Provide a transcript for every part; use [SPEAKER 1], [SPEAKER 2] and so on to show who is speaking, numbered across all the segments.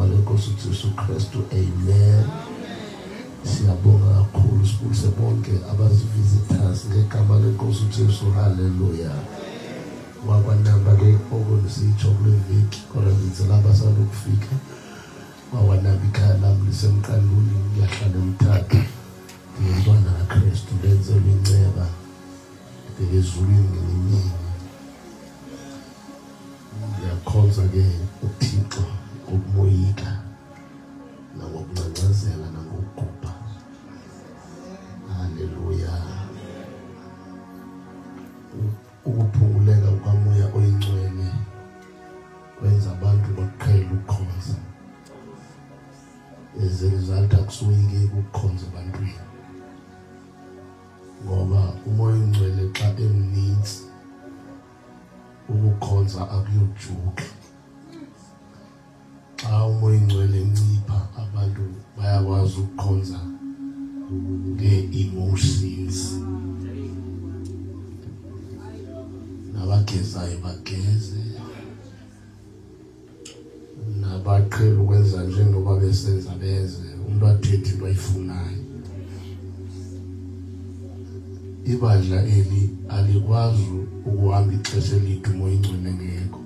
[SPEAKER 1] ngegama lenkosi uJesu Kristu, amen. Siyabonga kakhulu sibulise bonke abazi-visitors ngegama lenkosi uJesu, haleluya. Wakwanamba ke okunisitsho kule viki kodwa ngizela abasalokufika. Wakwanamba ikhaya lami lisemqanduli, ngiyahlala eMthatha, ngiyintwana kaKristu, lenzelwe inceba ezulwini ngeningi. Ngiyakhonza ke uThixo ngokumoyika nangokuncancazela nangokugubha, haleluya. Ukuphunguleka kukamoya oyingcwele kwenza abantu baqhele ukukhonza. As a result akusoyike ukukhonza ebantwini, ngoba umoya oyingcwele xa emninzi ukukhonza akuyojuka. Xa umoya oyingcwele encipha abantu bayakwazi ukukhonza nge-emotions. Nabagezayo bageze, nabaqhela ukwenza njengoba besenza beze, umuntu athethe into ayifunayo. Ibandla eli alikwazi ukuhamba ixesha elide umoya oyingcwele ngekho.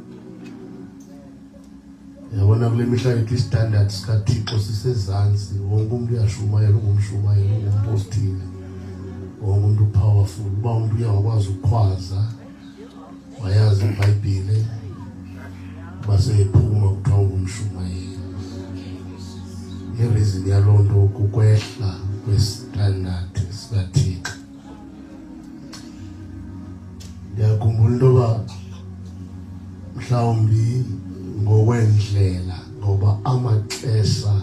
[SPEAKER 1] Yabona kule mihla yethu istandard sikaThixo sisezantsi, wonke umuntu uyashumayela, ungumshumayeli, ungumpostile, wonke umuntu powerful. Uba umuntu uyakwazi ukukhwaza, wayazi iBhayibhile, base ephuma kuthiwa ungumshumayeli. I-reason yaloo nto kukwehla kwestandard sikaThixo. Ngiyakhumbula into yoba mhlawumbi ngokwendlela, ngoba amaxesha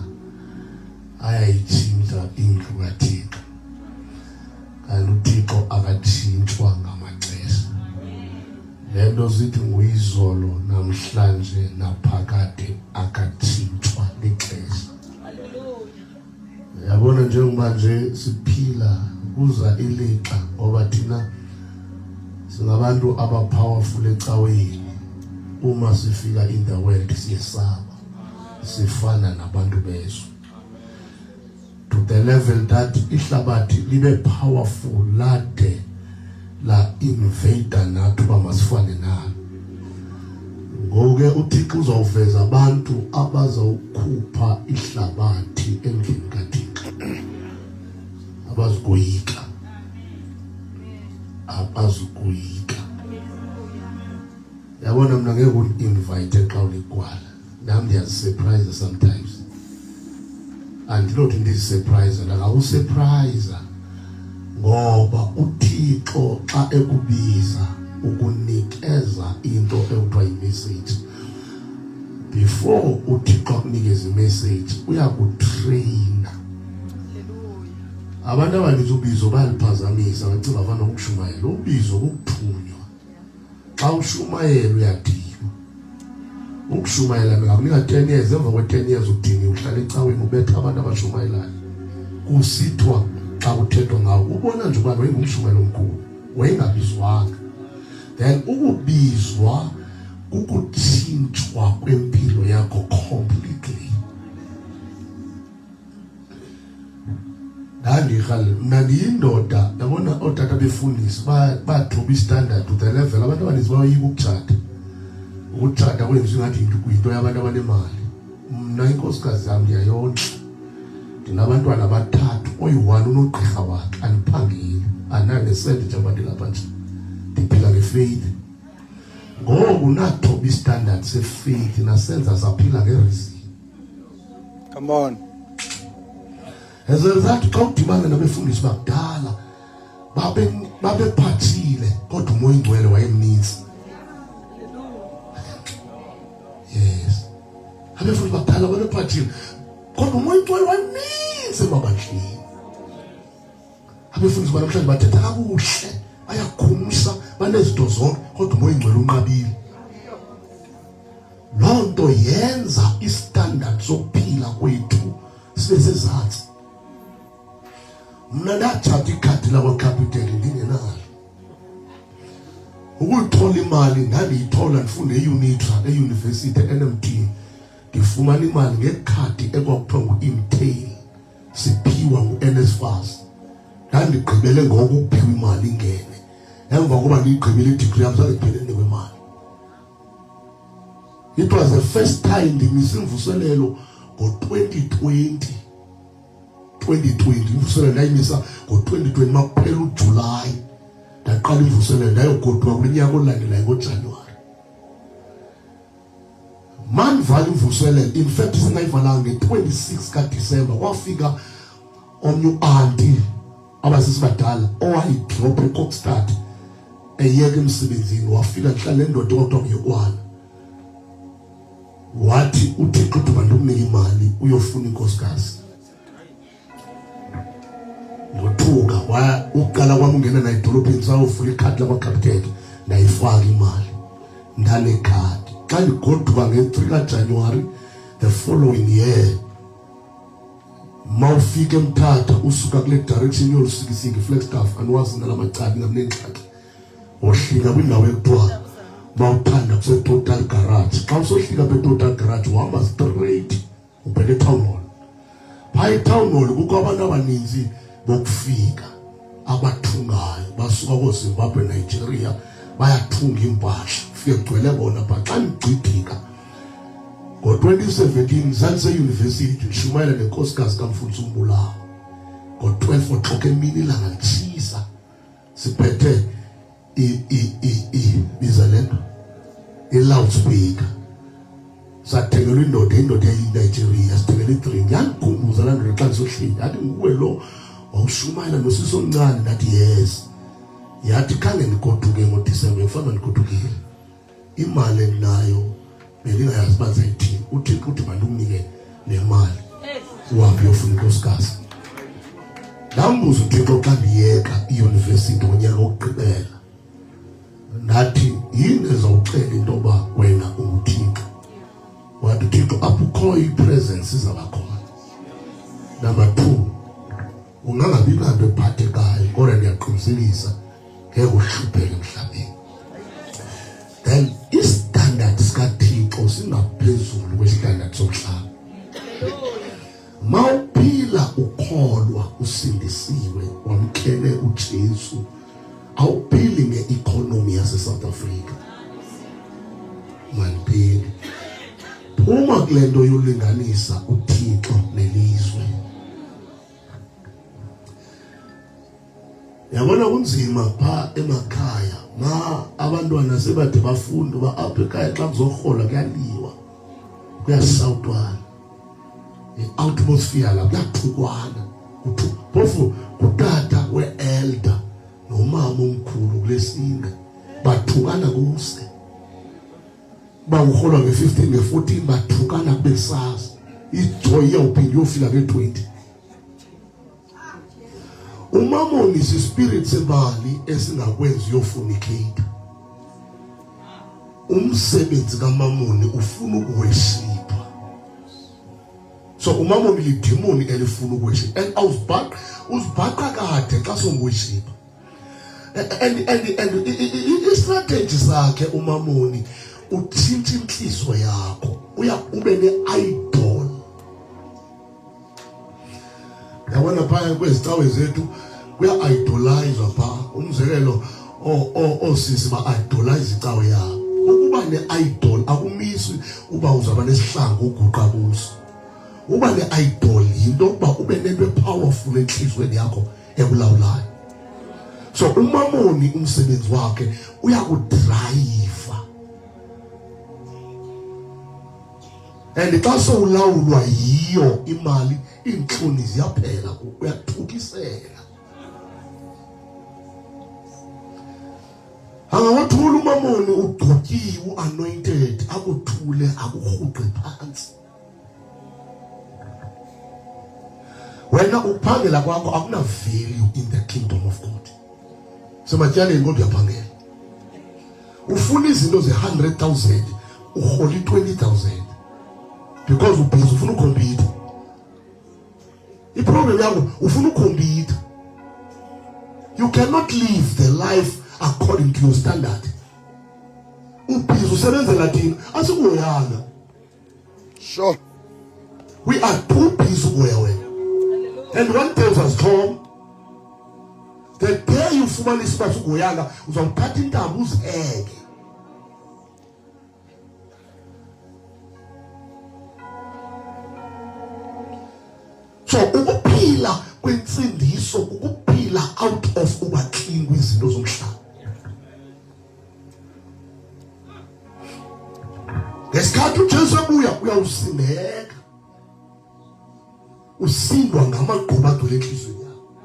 [SPEAKER 1] ayayitshintsha indlu kaThixo, kanti uThixo akatshintshwa ngamaxesha. Le nto zithi nguyizolo, namhlanje, naphakade, akatshintshwa lixesha. Yabona njengoba nje siphila kuza ilixa, ngoba thina singabantu abapowerful ecaweni. Uma sifika in the world siyesaba, sifana nabantu bezwe, to the level that ihlabathi libe powerful lade la invader nathi uba masifane nalo. Ngoke uThixo uzawuveza abantu abazawukhupha ihlabathi endlini kaThixo, abazigoyika, abazigoyika. Yabona mina ngeke uninvite xa uligwala, nami ndiyazisurprise sometimes. Andinothi ndizisurprise, ndingawusurprise ngoba uThixo xa ekubiza ukunikeza into ekuthiwa yi-message, before uThixo akunikeza i-message uyakutraina. Abantu abaninzi ubizo bayaliphazamisa, bacinga bafana ukushumayela. Ubizo kukuthunywa. Xa ushumayela uyadinwa. Ukushumayela ngakunika 10 years, emva kwe-10 years udiniwe, uhlala ecaweni ubetha abantu abashumayelayo. Kusithwa xa kuthethwa ngawo, ubona nje ubani wayengumshumayeli omkhulu, wayengabizwanga. Then ukubizwa kukutshintshwa kwempilo yakho completely. Mna ndiyindoda, yabona ootata befundisi bathoba istandard to the level abantu abaninzi bayoyika ukutshata. Ukutshata kwenziwa ngathi kuyinto yabantu abanemali. Mna inkosikazi yam ndiyayonda, ndinabantwana abathathu, oyi-1 unogqirha wakhe, andiphangeli, ananesente njengoba ndilapha nje, ndiphila ngefaith. Ngoku nathoba istandard sefaith nasenza saphila ngereason.
[SPEAKER 2] Come on.
[SPEAKER 1] As a result, xa udibana nabefundisi bakudala babephathile kodwa umoya oyingcwele wayemninzi. Yes, abefundisi bakudala babephathile kodwa umoya oyingcwele wayemninzi ebabandleni. Abefundisi banamhlanje bathetha kakuhle, bayakhumsha, banezinto zonke kodwa umoya oyingcwele unqabile. Loo nto yenza istandard sokuphila kwethu sibe sezantsi. Mna ndathatha ikhadi lakwaCapitec ndingenalo. Ukuyithola imali ndandiyithola ndifunde eUnitra, eUniversity, eNMT. ndifumana imali ngekhadi ekwakuthiwa ngu-Imtail siphiwa ngu-NSFAS. Ndandigqibele ngoko ukuphiwa imali ingene. Emva koba ndiyigqibile i-degree yam zange ndiphelele kwemali. It was the first time ndimisa imvuselelo ngo-2020. Imvuselelo ndayimisa ngo-2020 makuphela uJulayi. Ndaqala imvuselelo ndayogoduka kunyaka olandelayo ngoJanuwari. Mandivala imvuselelo, in fact singayivalanga nge-26 kaDisemba kwafika omnye u-anti abasisibadala owayidropha eKokstad eyeka emsebenzini, wafika hlala endoda okuthiwa nguYokwana. Wathi uThixo uthi bandikunike imali uyofuna inkosikazi. Ngothuka uqala kwami ungena nayo edolophini sayofuna ikhadi lakwakapteni, ndayifaka imali ndanekhadi. Xa ndigoduka nge-3 kaJanuwari the following year, mawufika eMthatha usuka kule direction yolusikisiki Flagstaff andiwazi nalamacala ngamnenxaki, wohlika kwindawo ekuthiwa mawuthanda kuse-Total Garage. Xa usohlika pe-Total Garage uhamba straight ubheka e-Town Hall. Phaya e-Town Hall kukho abantu abaninzi bokufika abathungayo basuka kooZimbabwe, Nigeria, bayathunga impahla, fike kugcwele bona. But xa ndigqidika ngo-2017 zaliseyunivesithi ndishumayela nenkosikazi kaMfundisi uMbulawo ngo-12 o'clock emini ilanga litshisa, siphethe biza lento i-loudspeaker. Sathengelwa indoda yayi-Nigeria, sithengela i-drink. Yandikhumbuza laa ndoda xa ndisohleli, yathi nguwe lo wawushumayela nosisi omncane? Ndathi yes. Yathi khange ndigoduke ngoDisemba, ngifana ndigodukile. Imali endinayo bendingayazi uba ndizayithini. uThixo uthi mandikunike le mali uhambe uyofuna inkosikazi. Ndambuza uThixo xa ndiyeka iyunivesithi ngonyaka wokugqibela, ndathi yini ezawucela into yoba wena unguThixo? Wathi uThixo apho ukhoyo ipresence izawuba khona. Number 2, ungangabi nanto ephathekayo kodwa ndiyaqinisekisa ngeke uhlupheke emhlabeni. Then istandard sikaThixo singaphezulu kwestandard somhlaba. Mawuphila ukholwa usindisiwe wamkele uJesu, awuphili nge-economy yase-South Africa. Maniphili phuma kule nto yolinganisa uThixo nelizwe. Yabona kunzima pha emakhaya, abantwana sebade bafunda uba apha ekhaya xa kuzorhola kuyaliwa, kuyasawutwana, i-atmosphere la kuyathukwana. Phofu kutata we-elder nomama omkhulu kule singa bathukana kuse. Ba urhola nge-15 nge-14 bathukana kube kusasa. Ijoy iyawuphinde iyofika nge-20. Umamoni isispirit semali esingakwenzi uyofunicate. Umsebenzi kamamoni ufuna ukuweshipha. So umamoni lidimoni elifuna ukuweshipha. And uzibhaqa kade xa songweshipha. And i-strategy sakhe umamoni utshintsha inhliziyo yakho. Ube ne-idol. Yabona phaya kwezicawe zethu kuya-idolizwa phaa. Umzekelo osisi ba-idolize icawe yabo. Ukuba ne-idol akumisi uba uzaba nesihlangu uguqa kuso. Uba ne-idol yinto ukuba ube nento powerful enhliziyweni yakho ekulawulayo. So umamoni umsebenzi wakhe uyakudrayiva. And xa sowulawulwa yiyo imali, iintloni ziyaphela, uyathukisela. Angawathula umamoni ugqotyiwe, anointed, akuthule, akurhuqe phansi. Wena ukuphangela kwakho akuna value in the kingdom of God. Sematyaleni kodwa uyaphangela. Ufuna izinto ze-100,000 urhola i-20,000 because ubhizi ufuna ukhompyutha. Iproblem yakho ufuna ukhompyutha. You cannot live the life according to your standard. Ubhizi usebenzela thina asikuhoyanga.
[SPEAKER 2] Sure.
[SPEAKER 1] We are too busy where. And one tells us, Tom, the day you fumana isiphathu goyanga uzawuthatha intambo uziheke. So ukuphila kwensindiso ukuphila out of uba clean kwizinto zomhlaba. Ngesikhathi uJesu ebuya uyawusindeka. Usindwa ngamagquba agcwele enhliziyweni yakho.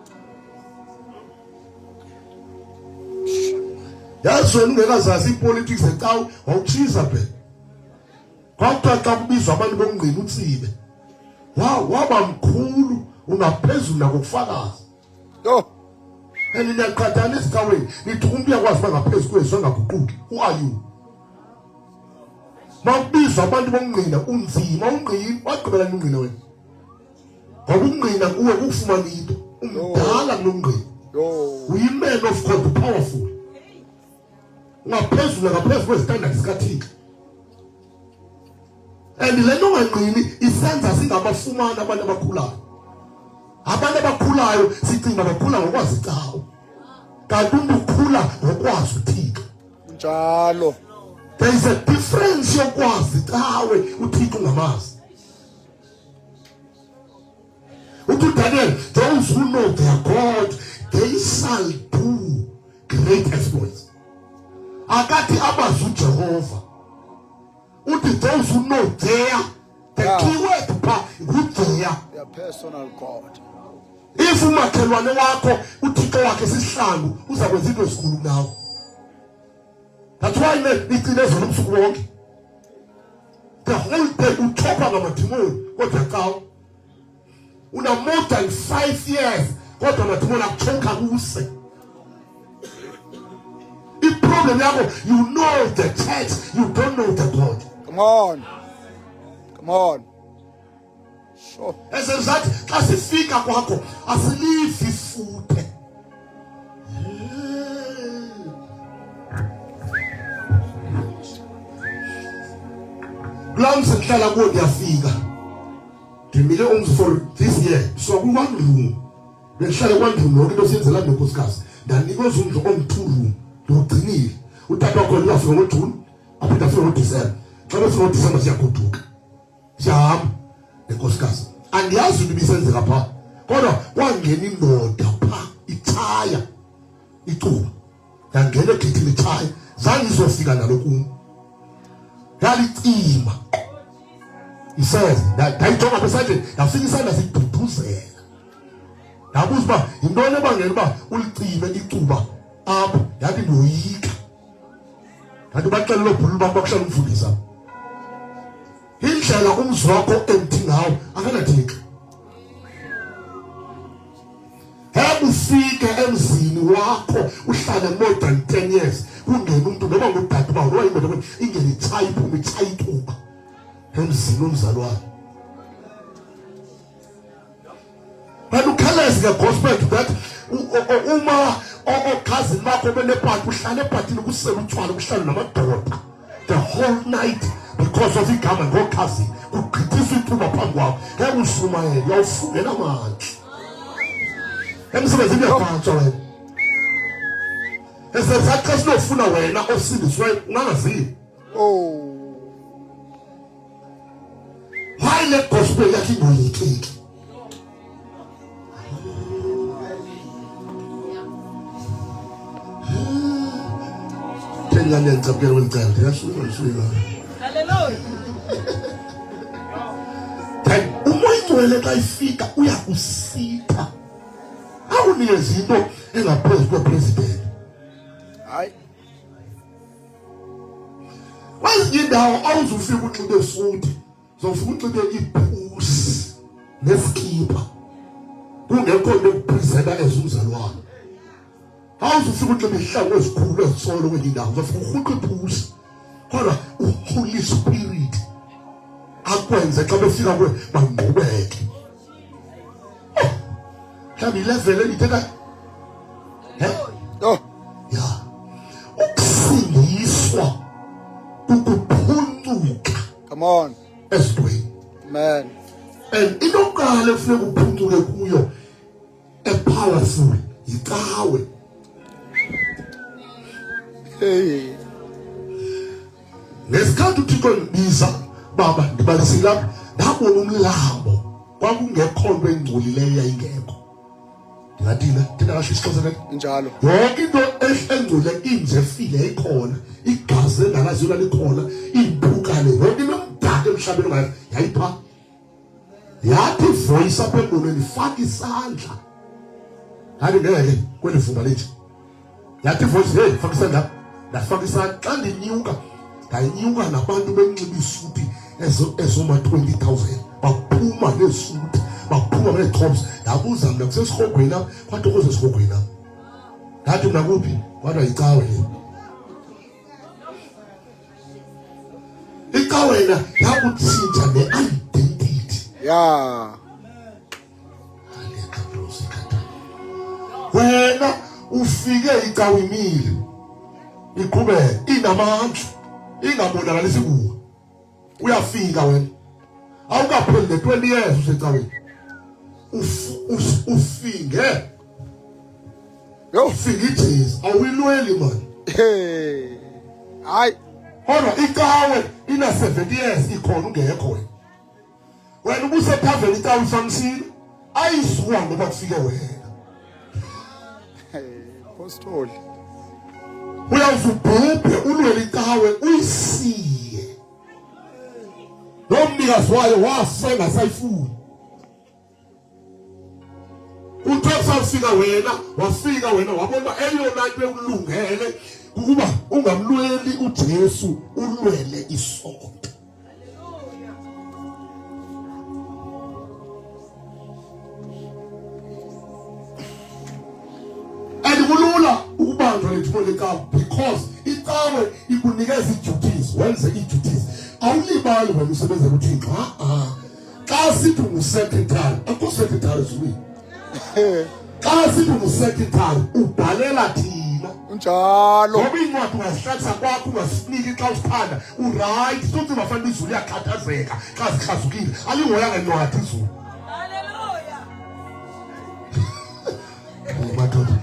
[SPEAKER 1] Yazi wena ungekazazi ipolitics ecawu wawuchiza phela. Kwakuthiwa xa kubizwa abantu bomngqini utsibe. Waba mkhulu ungaphezulu nakufakazi.
[SPEAKER 2] Yo.
[SPEAKER 1] And niyaqhathana esikaweni nithi umuntu uyakwazi bangaphezulu kwethu angaguquki. Who are you? Mawubizwa abantu bomngqina unzima ungqini wagqibela ungqina wena. Ngoba ungqina kuwe ukufumana into umdala kulongqina. Uyi-man of God, powerful. Ungaphezulu ngaphezulu kwezitandard zikaThixo. And le nto ungangqini isenza singabafumana abantu abakhulayo. Abantu abakhulayo sicinga bakhula ngokwazi cawo. Kanti umuntu ukhula ngokwazi uThixo.
[SPEAKER 2] Njalo.
[SPEAKER 1] There is a difference yokwazi cawe uThixo ungamazi. Uthi Daniel, those who know their God, they shall do great exploits. Akathi abazi uJehova. Uthi those who know the key word pa
[SPEAKER 2] their personal God.
[SPEAKER 1] If umakhelwane wakho uThixo wakhe sihlangu uzakwenza into esikhulu nawe. That's why icilezela ubusuku bonke. The whole day uthopa ngamadimoni kodwa cawo. Una more than 5 years kodwa amadimoni akuchonka kuse. The problem yakho, you know the church, you don't know the God.
[SPEAKER 2] Come on. Come on. Sure.
[SPEAKER 1] Esenzathi xa sifika kwakho asilivi ifuthe. Plans ngihlala kuwo ngiyafika. Ngimile umzi for this year. So ku-1 room. Bengihlala ku-1 room lonke into siyenzela nonkosikazi. Ndanikeza umndlu on-2 room. Ngigcinile. Utata wakho uyafika ngoJune, aphinda afike ngoDisemba. Xa befika ngoDisemba siyagoduka. Siyahamba nenkosikazi. Andiyazi into ibisenzeka pha. Kodwa kwangena indoda pha ithaya icuba. Yangena egethini ithaya. Zange izofika nalo kum. Yalicima. Isazi ndayijonga besandleni yafika isandla siduduzela. Yabuza uba yintoni ebangela uba ulicime icuba apho. Yathi ndoyika. Kanti baxela lobhulu bakuhlala umfundisa. Indlela umzi wakho emthi ngawo akanathika. Ufike emzini wakho uhlale more than 10 years kungena umuntu noma ngudade bawo noba indoda ingene ithaya iphuma ithaya icuba emzini omzalwane. But ukhalezi ngegospel that uma okhazini bakho benephathi uhlale ephathini kusela utshwala kuhlale namadoda the whole night because of igama ngokhazini kugqithisa ithuba phambi kwakho ushumayela uyawufungela amandla. Emsebenzini yabantu wena. Esenzathi xa sinofuna wena osindiswe ungangaziyo. Why le gospel yakhe ingoyikeki? Tengane ngicabela wencane yasuyela.
[SPEAKER 3] Hallelujah.
[SPEAKER 1] Umoya xa ifika uyakusitha. Awunikeza into engaphezu kwepresident.
[SPEAKER 2] Hayi.
[SPEAKER 1] Kwezinye indawo awuzufika unxibe esuti, uzofika unxibe iphusi neskipa. Kungekho into epresenta ezumzalwane. Awuzufika unxibe ihlangu ezikhulu ezisolo kwenye indawo, uzofika urhuqe iphusi. Kodwa uHoly Spirit akwenze xa befika kuwe bangqubeke. Mhlawumbi level elithetha ya ukusindiswa ukuphuncuka.
[SPEAKER 2] Come on.
[SPEAKER 1] Esitweni
[SPEAKER 2] Amen.
[SPEAKER 1] And inokuqala ekufuneka uphuncule kuyo epowerful yicawe.
[SPEAKER 2] Hey.
[SPEAKER 1] Ngesikhathi uThixo endibiza baba ndibalise lapha ndabona umlambo kwakungekho nto engcolileyo yayingekho. Ndingathina thina kasho isixhosa le
[SPEAKER 2] Njalo.
[SPEAKER 1] yonke into engcole inje efile ikhona igazi engakaziyo likhona impukane yonke into emdaka emhlabeni ngayo yayipha yathi voice apha engqondweni faka isandla hayi ngeke kwelivumba lethu yathi voice hey faka isandla ndafaka isandla xa ndinyuka ndayinyuka nabantu benxiba isuti ezoma 20,000 baphuma nesuti baphuma neetops ndabuza mina kusesirhogweni apha kwathi ukuze sirhogweni apha ngathi mna kuphi kodwa icawe le icawe na yakuthinta ne-identity
[SPEAKER 2] Yeah.
[SPEAKER 1] wena ufike icawe imile iqhubeke inamandla ingabonakalisi kuwe uyafika wena awukapheli le-20 years usecaweni ufinge
[SPEAKER 2] Yo.
[SPEAKER 1] ufike iJesu awuyilweli mani
[SPEAKER 2] Hey. Hayi.
[SPEAKER 1] kodwa icawe ina 70 years ikhona ungekho wena ubusephaveni icawe ifamisile ayisuka ngoba kufike wena
[SPEAKER 2] Hey. Apostoli.
[SPEAKER 1] uyazubhubhe ulwele icawe uyisiye nomnikazi wayo wafa engasayifuni uthe wafika wena wabona eyona nto ekulungele ukuba ungamlweli uJesu ulwele isonto. Kulula ukubanjwa lethubo lekawe because icawe ikunikeza i-duties wenze i-duties awulibali wena usebenzela uThixo xa sithi ungu-secretary akho secretary ezulwini xa sithi ungu-secretary ubhalela thina
[SPEAKER 2] Njalo.
[SPEAKER 1] ngoba iincwadi ungazihlalisa kwakho ungasiniki xa usithanda urayithi sothi bafanele izulu iyakhathazeka xa zikhazukile alingoyanga ncwadi izulu. Madoda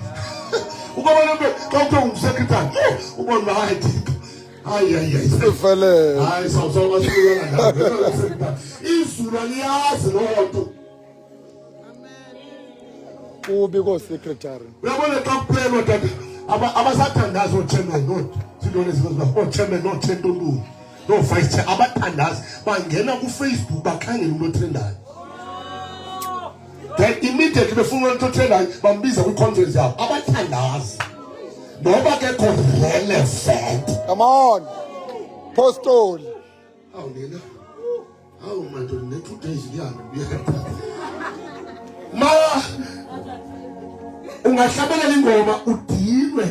[SPEAKER 1] ukubona into xa uthe ungumsekretari ubona hayi Thixo hayi
[SPEAKER 2] Sifele.
[SPEAKER 1] hayi sawusawasilana ngayo sekretari izulu aliyazi loo nto.
[SPEAKER 2] Kubi ko secretary.
[SPEAKER 1] Uyabona xa kuphelwa tata abasathandazi ochairman sintoni ezizoba chairman noThentolungu no vice chair abathandazi bangena kuFacebook bakhangela umuntu otrendayo. Then immediately befuna umuntu otrendayo bambiza kwi-conference yabo abathandazi noba ke relevant.
[SPEAKER 2] Come on. Apostoli.
[SPEAKER 1] Awu nina awu madoda ne-2 days liyana ma ungahlabelela ingoma udinwe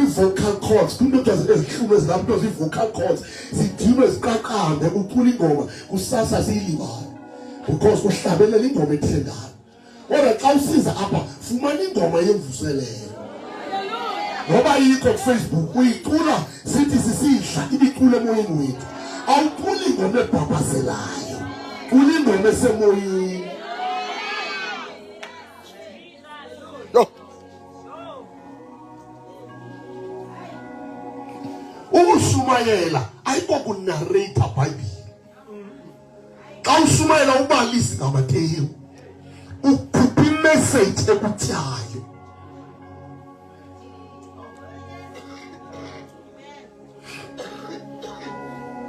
[SPEAKER 1] i-vocal cords kunto ezihlunu ezilapho into zi-vocal cords zidinwe ziqaqambe ucula ingoma kusasa siyilibala because uhlabelela ingoma ethendayo. Kodwa xa usiza apha fumana ingoma yemvuselelo ngoba yikho kuFacebook uyicula sithi sisihla ibicule emoyeni wethu awuculi ingoma ebhabhazelayo cula ingoma esemoyeni.
[SPEAKER 2] Yo.
[SPEAKER 1] Ukushumayela ayikho kunarrate iBhayibhile. Xa ushumayela ubalisi ngamatheyu ukhupha imessage ekutyayo.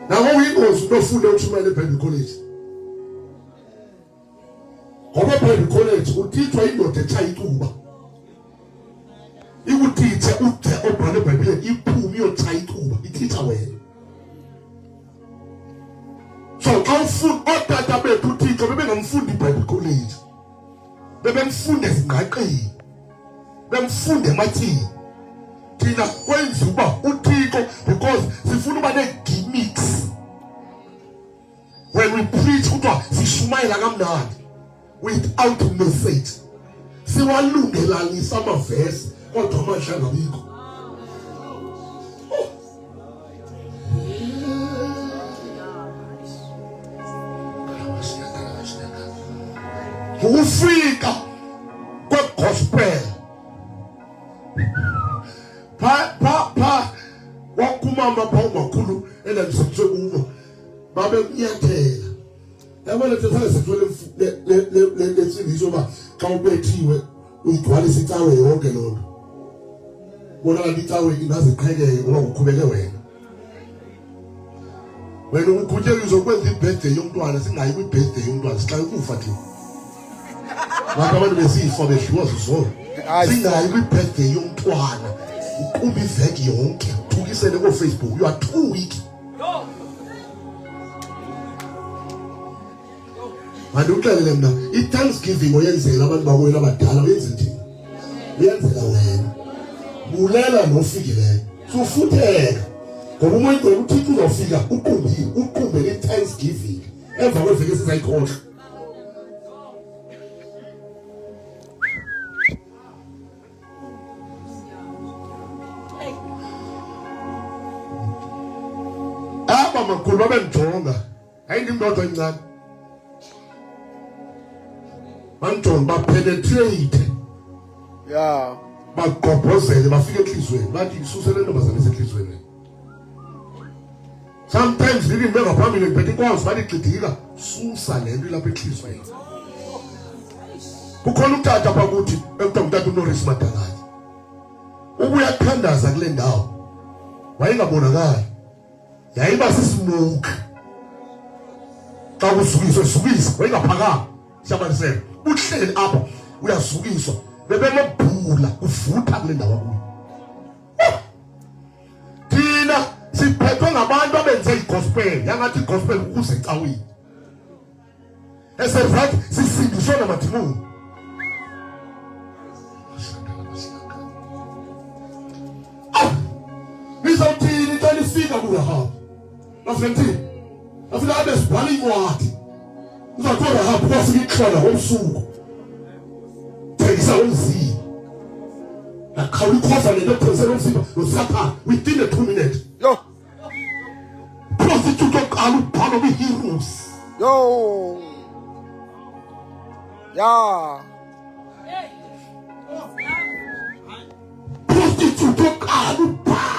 [SPEAKER 1] Nawo uyingozi unofunda ukushumayela eBible College. Ngoba eBible College uthithwa indoda etshaya icuba. Ikutithe uthe obhala eBhayibhileni iphume iyotshaya icuba ititha wena. So xa ufunda otata bethu uThixo bebengamfundi eBible College. Bebemfunda ezingqaqeni. Bemfunda emathini. Thina kwenza uba uThixo because sifuna uba ne-gimmicks. When we preach kuthiwa sishumayela kamnandi without message. Siwalungelanisa amavesi kodwa amandla ngabikho. ukufika kwegospel pa wakumama pha umakhulu elandisetshwe kubo babe kunyathela yabona thethana sithole le nsindiso ba xa ubethiwe uyigcwalisa icawe yonke lonto bona kanti icawe ingaziqhekeke ngoba ukhubeke wena ukhuthele uzokwenza ibirthday yomntwana singayi kwibirthday yomntwana sixa ukufa thina ngabe abantu besifo bedliwa zizona singayi kwibirthday yomntwana uqumba iveki yonke uthukisele ko Facebook you are too weak. Manje uxelele mina i-Thanksgiving oyenzela abantu bakwenu abadala uyenze njani? Uyenzela wena. Bulela nofikileyo. Sufutheka. Ngoba umuntu uThixo uzofika uqumbe i-Thanksgiving emva kweveki esizayikhohla. Aba makhulu babenjonga. Ayindindodo encane. Banjonga bapenetrate.
[SPEAKER 2] Yeah.
[SPEAKER 1] Bagqobhozele bafike enhlizweni. Bathi isusele ntombazana esenhlizweni. Sometimes ngilimbe ngaphambili ngiphethe inkonzo bathi gxidika susa lento ilapha enhlizweni. Kukhona utata bakuthi ekuthiwa ngutata uNorris Madalane. Ubuyathandaza kule ndawo. Wayengabonakali. Yayiba sismoke. Xa usukiswa wayengaphakama. Siyabalisela. Uhleli apha uyasukiswa. Bebemabhula uvutha kule ndawo kuyo. Thina siphethwe ngabantu abenze igospel yangathi igospel ukuze ecaweni esezathi sisindiswe namadimoni. Nizawuthini xa nifika kuRahabu bafenthini afika abe sibhala incwadi uzathiwa Rahabu kwafika ixhala ngomsuku thengisa umzimba nakhawula ikhofa lento ethengisela umzimba nosapha within the 2 minutes.
[SPEAKER 2] Yo.
[SPEAKER 1] Prostitute oqala ubhala kwi-heroes.
[SPEAKER 2] Yo. Yeah.
[SPEAKER 1] Prostitute oqala ubhala.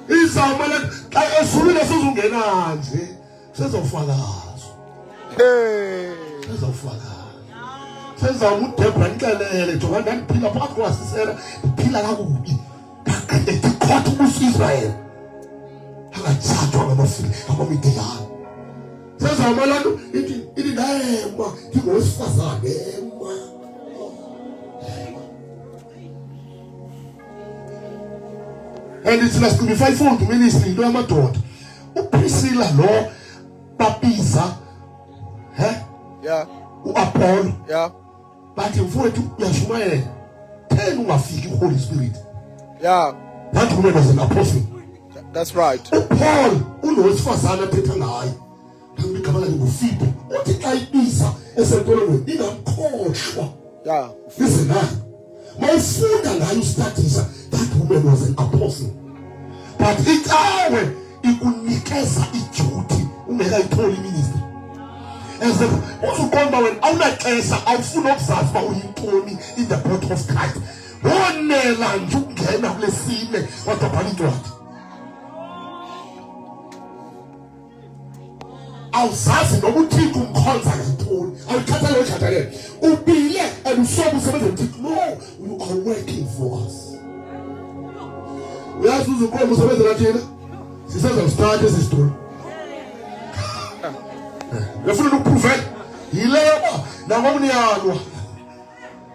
[SPEAKER 1] Izamela xa esulile sizungena nje sizofakaza.
[SPEAKER 2] Hey.
[SPEAKER 1] Sizofakaza. Senza uDebra inhlelele njengoba ndandiphila phakathi kwasisera ndiphila kakubi ndikhotha uIsrael akathathwa ngamafili akomideyana senza amalando ithi ndayema ngingowesifazane ema and it's last to be fivefold ministry into yamadoda uPriscilla lo babiza
[SPEAKER 2] Yeah.
[SPEAKER 1] uApollo
[SPEAKER 2] Yeah.
[SPEAKER 1] bathi mfowethu uyashumayela 10 ungafiki uHoly Spirit.
[SPEAKER 2] Yeah.
[SPEAKER 1] That woman was an apostle.
[SPEAKER 2] That's right.
[SPEAKER 1] Paul unowesifazana athetha ngaye nami igama lakhe nguFibe uthi xa ibiza esentolweni ingamkhohlwa.
[SPEAKER 2] Yeah.
[SPEAKER 1] Listen now, mawufunda ngayo ustatisa that woman was an apostle, but itawe ikunikeza iduty ungekayitholi ministry. As usuqonda wena awunaxesha awufuna ukuzazi uba uyintoni in the body of Christ. Wonela nje ukungena kulesine wadabhala incwadi. Awuzazi noma uThixo umkhonza ngantoni. Awuthatha leyo khathalelo. Ubile and usobe usebenza uThixo. No, you are working for us. Uyazi uzuqomba usebenza lathina. Sisenza ustart esi story. Yafuna ukuprove yileba nangokuniyalwa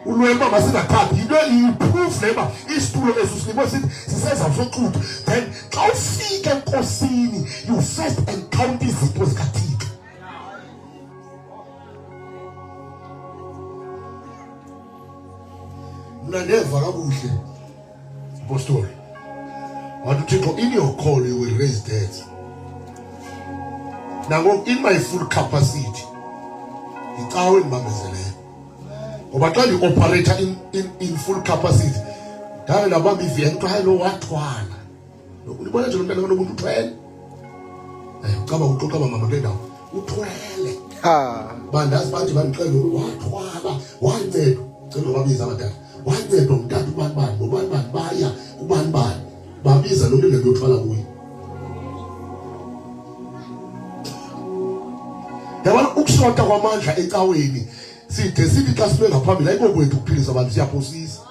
[SPEAKER 1] ulwemba masingathathi into iproof leba isitulo esusinikwe sithi sisenza soxuthu then xa ufika enkosini you first encounter izinto zikaThixo. Mina neva kakuhle apostle wathi uThixo in your call you will raise dead. Now in my full capacity ikawe ngibambezeleyo ngoba xa ndi-operator in full capacity ndawe nabamba iveni kuthiwa hayi lo wathwala. Ulibona nje lo mntana kanobuntu uthwele Kaba uxoxa mama kule ndawo uthwele
[SPEAKER 2] Ha.
[SPEAKER 1] bandazi bathi bandixela wathwala wanceda cela babiza abadala wanceda umntana ubani baya ubani babiza lo muntu leyothwala kuye yabona ukushota kwamandla ecaweni side sithi xa sibe ngaphambili ayikho kwethu ukuphilisa abantu siyaphosisa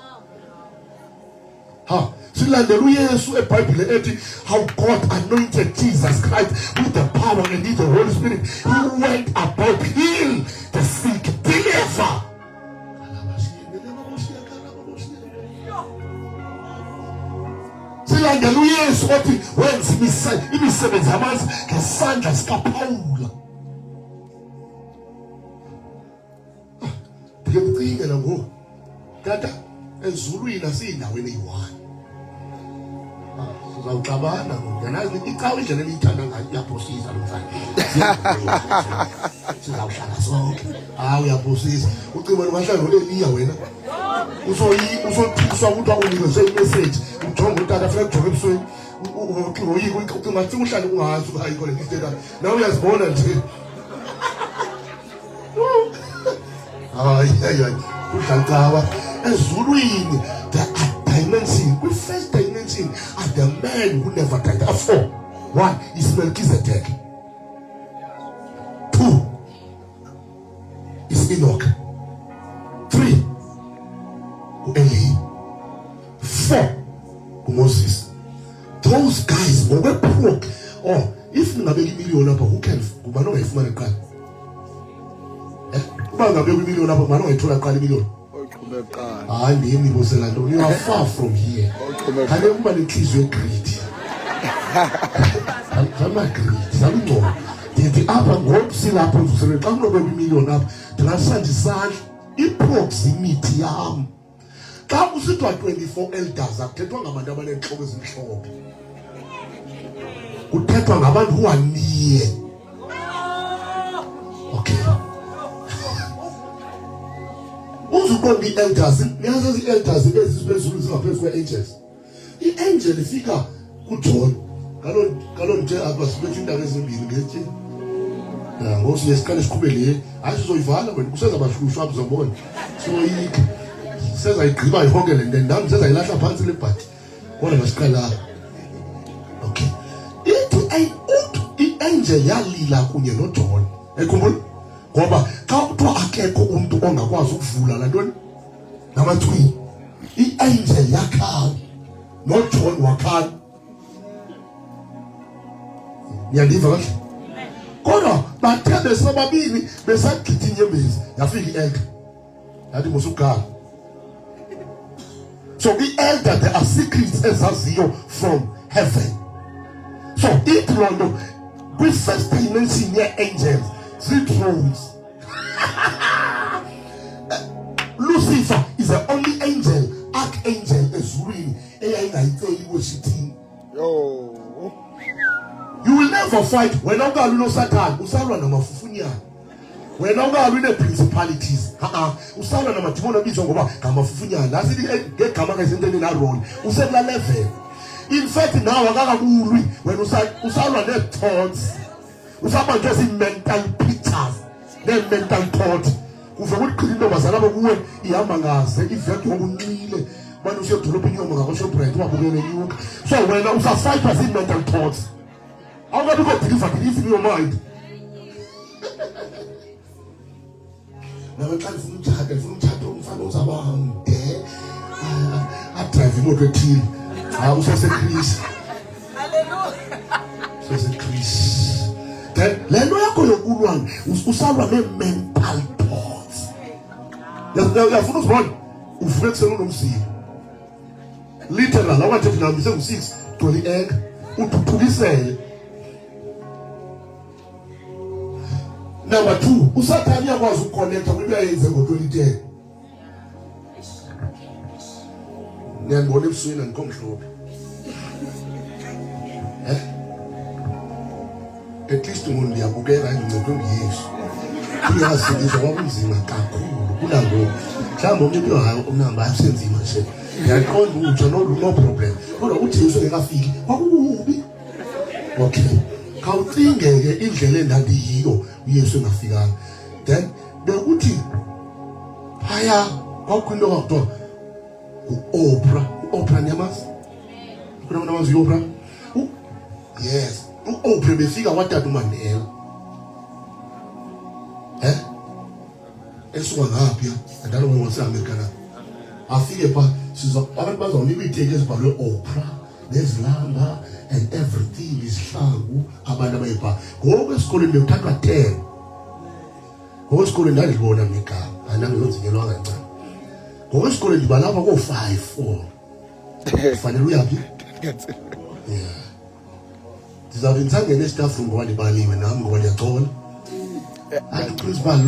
[SPEAKER 1] ha silandela uYesu eBhayibhile ethi how God anointed Jesus Christ with the power and with the Holy Spirit. He went about healing the sick, deliver. Silandela uYesu othi wenza imisebenzi yamanzi ngesandla sikaPawula. Ngiyacingela ngoku tata ezulwini asindaweni eyi-1 sizawuxabana ngokunazi icawa indlela eliyithanda ngayo iyaphosisa lo mfana sizawuhlala sonke uyaphosisa ucima nomahlangu Eliya wena usothuswa ukuthi akunikeze imessage ujonge utata funa kujonge ebusweni ucima uhlale ungazi ukuthi ayikho le state nawe uyazibona nje udlala ezulwini there are dimensions. The first dimension are the men who never died. Therefore, 1 is Melchizedek. 2 is Enoch. 3 Eli. 4 Moses. Those guys were broke. Oh, if you have a million, who can? You are far from here. I remember the kids were greedy. I'm not greedy. The upper God still happens to the come over million up. Transcend proximity. Come to 24 elders. I've taken a madam and clothes in shop. Who take on about who are near. Okay. Who's going to be elders? The answer is elders. The best is a place where angels. The angel, the figure, good John. Calon tell us between the reason being getting. Most of the Scottish Kubeli, I saw if I says about school shops and one. So he says I creep my hunger and then down says I lash a pants in the part. One of us color. Okay. The angel Yalila Kunya not John. A common. Ngoba xa kuthiwa akekho umuntu ongakwazi ukuvula lantoni namathuyi iangel yakhala noJohn wakhala niyaliva kahle kodwa bathe besababili besagitha inyembezi yafika ielder yathi musukhala so ielder there are secrets ezaziyo from heaven so it londo kwi-first dimension ye-angels 3 thrones. Lucifer is the only angel, archangel, is really
[SPEAKER 2] yo.
[SPEAKER 1] You will never fight when I'm going to Satan, Usara Namafufunia. When I'm going to principalities, Usara Namatuna Bizova, Kamafufunia, that's it, get Kamakas in that role. Usala level. In fact, now I'm going to when Usara left thoughts. Usama just in mental pictures, then mental thought. Ufawood couldn't know was another word. Yamanga, if you want to but you should open your mouth, so when I was a fight in mental thoughts, I'm going to go to give in your mind. Now I can't from Chatham, follows around there. I drive him over the team. I was a Chris. So it's a Chris. Then let me go your good one. Usaba mental thoughts. Ya funos one. Ufrex no see. Literal. I want to now be 6 to the egg. Utupulise. Number 2. Usatania was who connect with the eggs and go to the dead. Then go to swing and come through. At least when they are together in the 20 years. We are saying the woman's in a kaku. Some of you are number absent in myself. They are called no problem. What I would say is a fee. Okay. khawucinge ke indlela endandiyiyo uYesu engafikanga. Then bekuthi phaya kwakukhona kwakuthiwa u-Oprah niyamazi? Kuna namazi u-Oprah? Yes, u-Oprah befika watata uMandela. Esuka ngapha andalo ngose-America la. Afike pha sizwa abantu bazawunika iteki ezibhalwe Oprah nezilamba and everything isihlangu abantu abayipha. Ngoku esikoleni bekuthathwa 10. Ngoku esikoleni ndalibona mina igama andangizonzinyelwa kancane. Ngoku esikoleni ndiba lapha ko-5 4. Kufanele uyaphi? Yeah. Ndizawuthi ndisangena esitafu ngoba ndibaliwe nami ngoba ndiyacola. Athi principal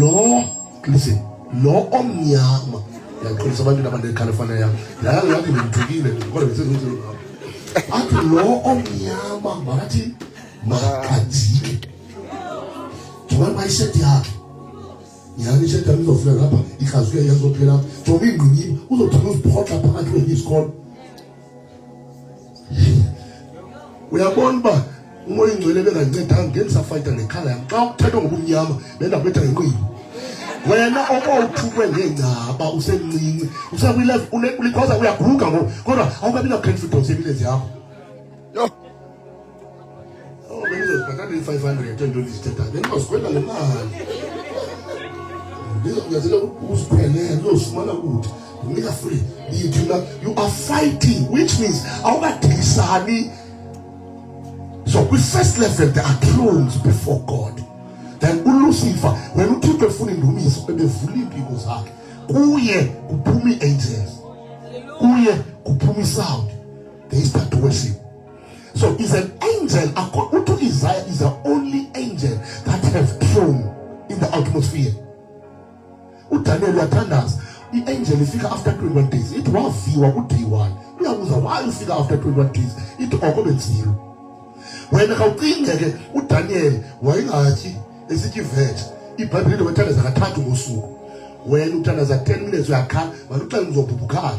[SPEAKER 1] listen, lo omnyama yaqolisa abantu abandekhalifana yami. Yathi ngithukile kodwa ngisezenzile ngapha. Athi lo omnyama makathi makajike. Jobani bayishethi yakhe. Yani ishethi yami izofika lapha ikhazi kuya yazophela. Joba ingqinyiwe uzothanda uziphoxa phakathi kweyisikolo. Uyabona uba umoya ingcwele bengancedanga ngenisafayita nekhala yami. Xa ukuthethwa ngobumnyama bendabetha ngenqindi. Wena okowuthukwe ngengcaba usemncinci usekwileve ulikhoza uyaguga ngoku kodwa awukabi na-confidence ebilezi yakho. Bengizozibhatala i-500 endondizithethayo bengizosikwela le mali ngiyazela uziphelele uzosifumana kuthi unika free. You are fighting, which means awukadilisani. So kwi-first level there are thrones before God. Then uLucifer when uThixo efuna indumiso ebevula impiko zakhe kuye kuphuma angels, kuye kuphuma sound, they start to worship. So is an angel, according to Isaiah, is the only angel that have throne in the atmosphere. uDaniel uyathandaza i-angel ifika after 21 days. It waviwa ku-day 1. Uyabuza why ufika after 21 days. It okobenzilo. Wena kawucinge ke uDaniel wayengathi esithi vege iBhayibheli lithi wethandaza kathathu ngosuku. Wena uthandaza 10 minutes uyakhala manje uxa ngizobhubhukhala.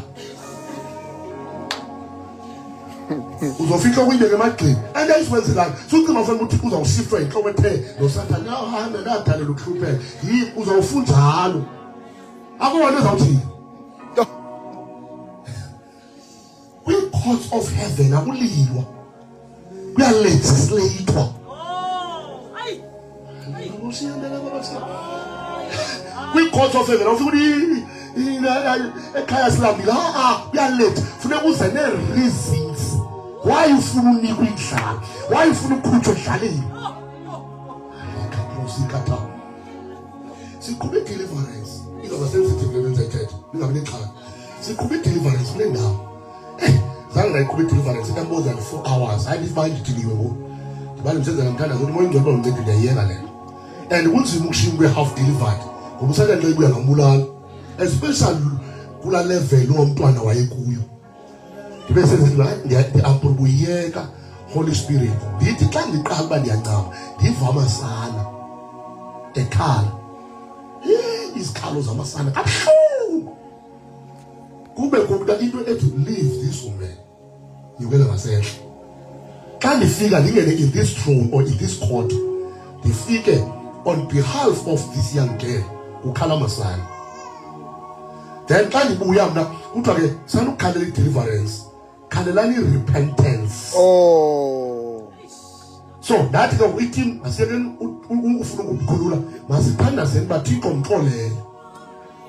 [SPEAKER 1] Uzofika kuyibeke emagxini andayisiwenzelanga sucima ufuna ukuthi uzawushiftwa inhloko ethe noSathane ahamba nadalela ukuhlupheka yini uzawufunda njalo akubona ezawuthini kwi-courts of heaven akulilwa kuyalegislatwa kwi-courts of heaven awufika ukuthi ekhaya silambile kuyaletha funeka uze ne-reasons why ufuna unikwa indlala, why ufuna ukukhutshwa edlaleni. Siqhube deliverance izoba sensitive lebenze ethethe ningabe nixhala. Siqhube deliverance kule ndawo zange ngayiqhube deliverance into more than 4 hours. Hayi ifike ngidiliwe ngoku ngibale msenzela mthanda ukuthi moya ingcwele uncede ndiyayeka lento and kunzima ukushinga kwe-half delivered ngoba usathane lebuya ngambulala, especially kula level omntwana wayekuyo. Ndibe senziwa ndi-ampul kuyeka Holy Spirit. Ndithi xa ndiqala uba ndiyancama ndiva amasana ekhala izikhalo zamasana kabuhlungu kube kuba into ethi leave this woman yokela ngasehla. Xa ndifika ndingene in this throne or in this court ndifike on behalf of this young girl ukhala amasana. Then xa ndibuya mna kuthiwa ke sanukukhalela i-deliverance khalelani repentance. So ndathi ke ithi asekeni ufuna ukukhulula masithandazeni bathixo mxolele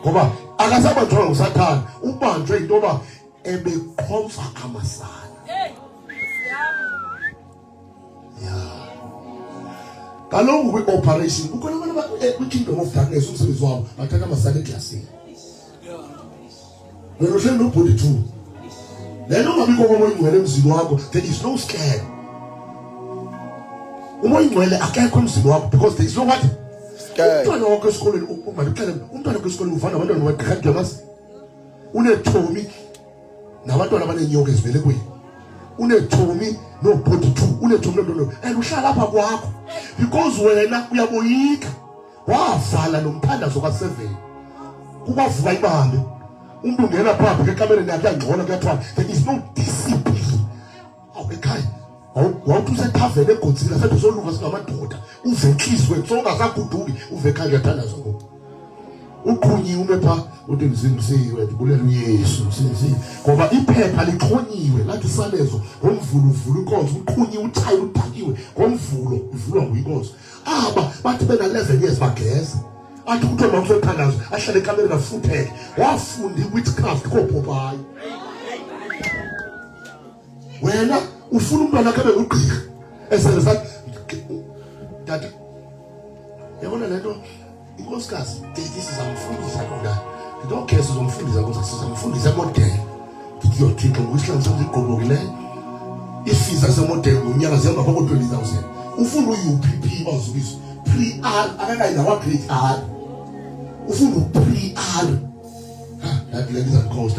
[SPEAKER 1] ngoba akasabanjwa nguSathane ubanjwe into yoba ebeqhomfa amasana. Kaloku kwi-operation ukhona abantu kwi-kingdom of darkness umsebenzi wabo bathatha amasana eglasini. Wena uhleli nobody too. Then ungabikho komoya ingcwele emzini wakho, there is no scare. Umoya ingcwele akekho emzini wakho because there is no what? Umntwana wakho esikoleni umntwana wakho esikoleni uvana abantwana bakhaDamas. Unethomi nabantwana abanenyoka ezibelekweni. Unethomi nobody too. Unethomi nobody and uhlala lapha kwakho because wena uyaboyika. Wavala nomthandazo ka7 kubavuka ibambe. Umuntu ungena phapha ekamereni yakhe angcola kuyathiwa there is no discipline. Ekhaya wawuthi usethaveni eGodzilla sethu soluka singamadoda uventlizwe songa saguduki uvekha ngiyathandaza ngoku uqhunyiwe umepha uthi ngizimsiwe ndibulela uYesu sinzi ngoba iphepha lixhonyiwe lathi salezo ngomvulo uvula inkonzo uqhunyiwe uthayile udakiwe ngomvulo ivulwa nguyinkonzo bathi bena 11 years bageza athi kuthiwa makusothandazo ahlale ekamera futheke wafunda i-witchcraft koPopayi wena ufuna umntwana akhe ugqirha esenza dada yabona lento inkosikazi sizamfundisa kodwa ngidokhe sizomfundisa ukuthi sizamfundisa model ngiyothixo ngokuhlanganisa izigqobokileyo ifiza semodel ngonyaka zihamba phako 20,000 ufuna uUPP bazubizwa pre-R akakayi nawa grade R ufuna pre-R that ladies and coast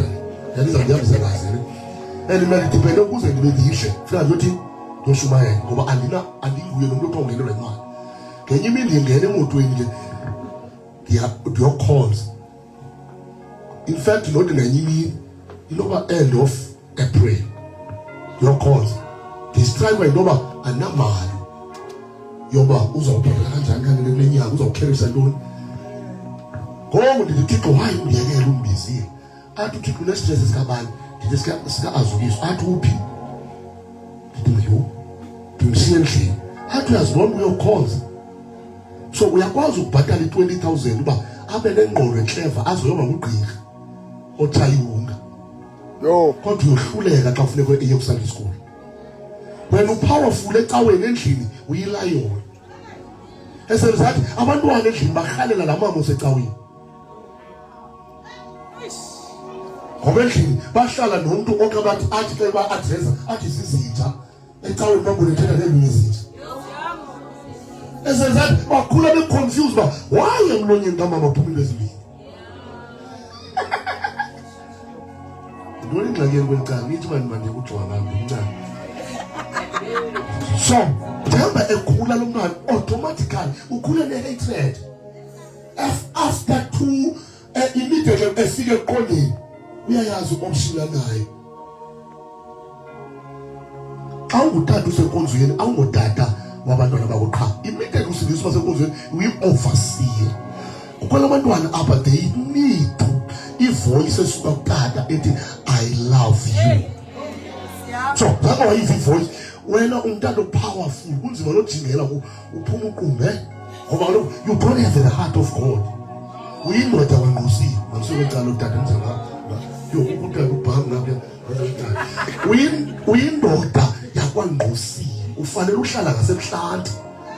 [SPEAKER 1] ladies and yams akazi elimele depende ukuze ngibe ngihle fika ngiyothi ngoshumayela ngoba andinguye nomuntu ongenelwa imali ngenye imini ngene emotweni nje your calls. In fact, not in any end of April. Your calls. This time when Noba and Namal Yoba Uzo carry alone. Go with the tickle why would you be busy? I to keep less stress Kaban, this guy as we are to open to see how to has one your calls. So we are going to battle 20,000 but abelengqondo clever azoyoma ngugqirha othayunga kodwa uyohluleka xa kufuneka eye kuSunday school wena upowerful ecaweni endlini uyilayona esenzathi abantwana endlini bahalela lamama osecaweni ngoba endlini bahlala nomuntu okabathi athi ke ba addressa athi sizitha ecaweni babonethela lezizitha esenzathi bakhula be-confused ba why emlonyeni kamama uphumile ezibini ndoni ingxakeni kwelicala nithi manje kujwa ngami mncane so njengoba ekhula lo mntwana automatically ukhula ne-hatred after 2 immediately efike eqondeni uyayazi umshila naye xa ungutata usenkonzweni awungotata wabantwana bakuqha immediately usindiswa senkonzweni uyi-oversee kukhona abantwana apha they need ivoice esuka kutata ethi I love you so ngakho wayiva ivoice wena umntana powerful kunzima nojingela uphuma uqumbe ngoba kaloku you don't have the heart of God uyindoda wanqusile mangisebecala utata njengapha yokutata ubhanga lapha uyindoda yakwangqusile ufanele uhlala ngasemhlanje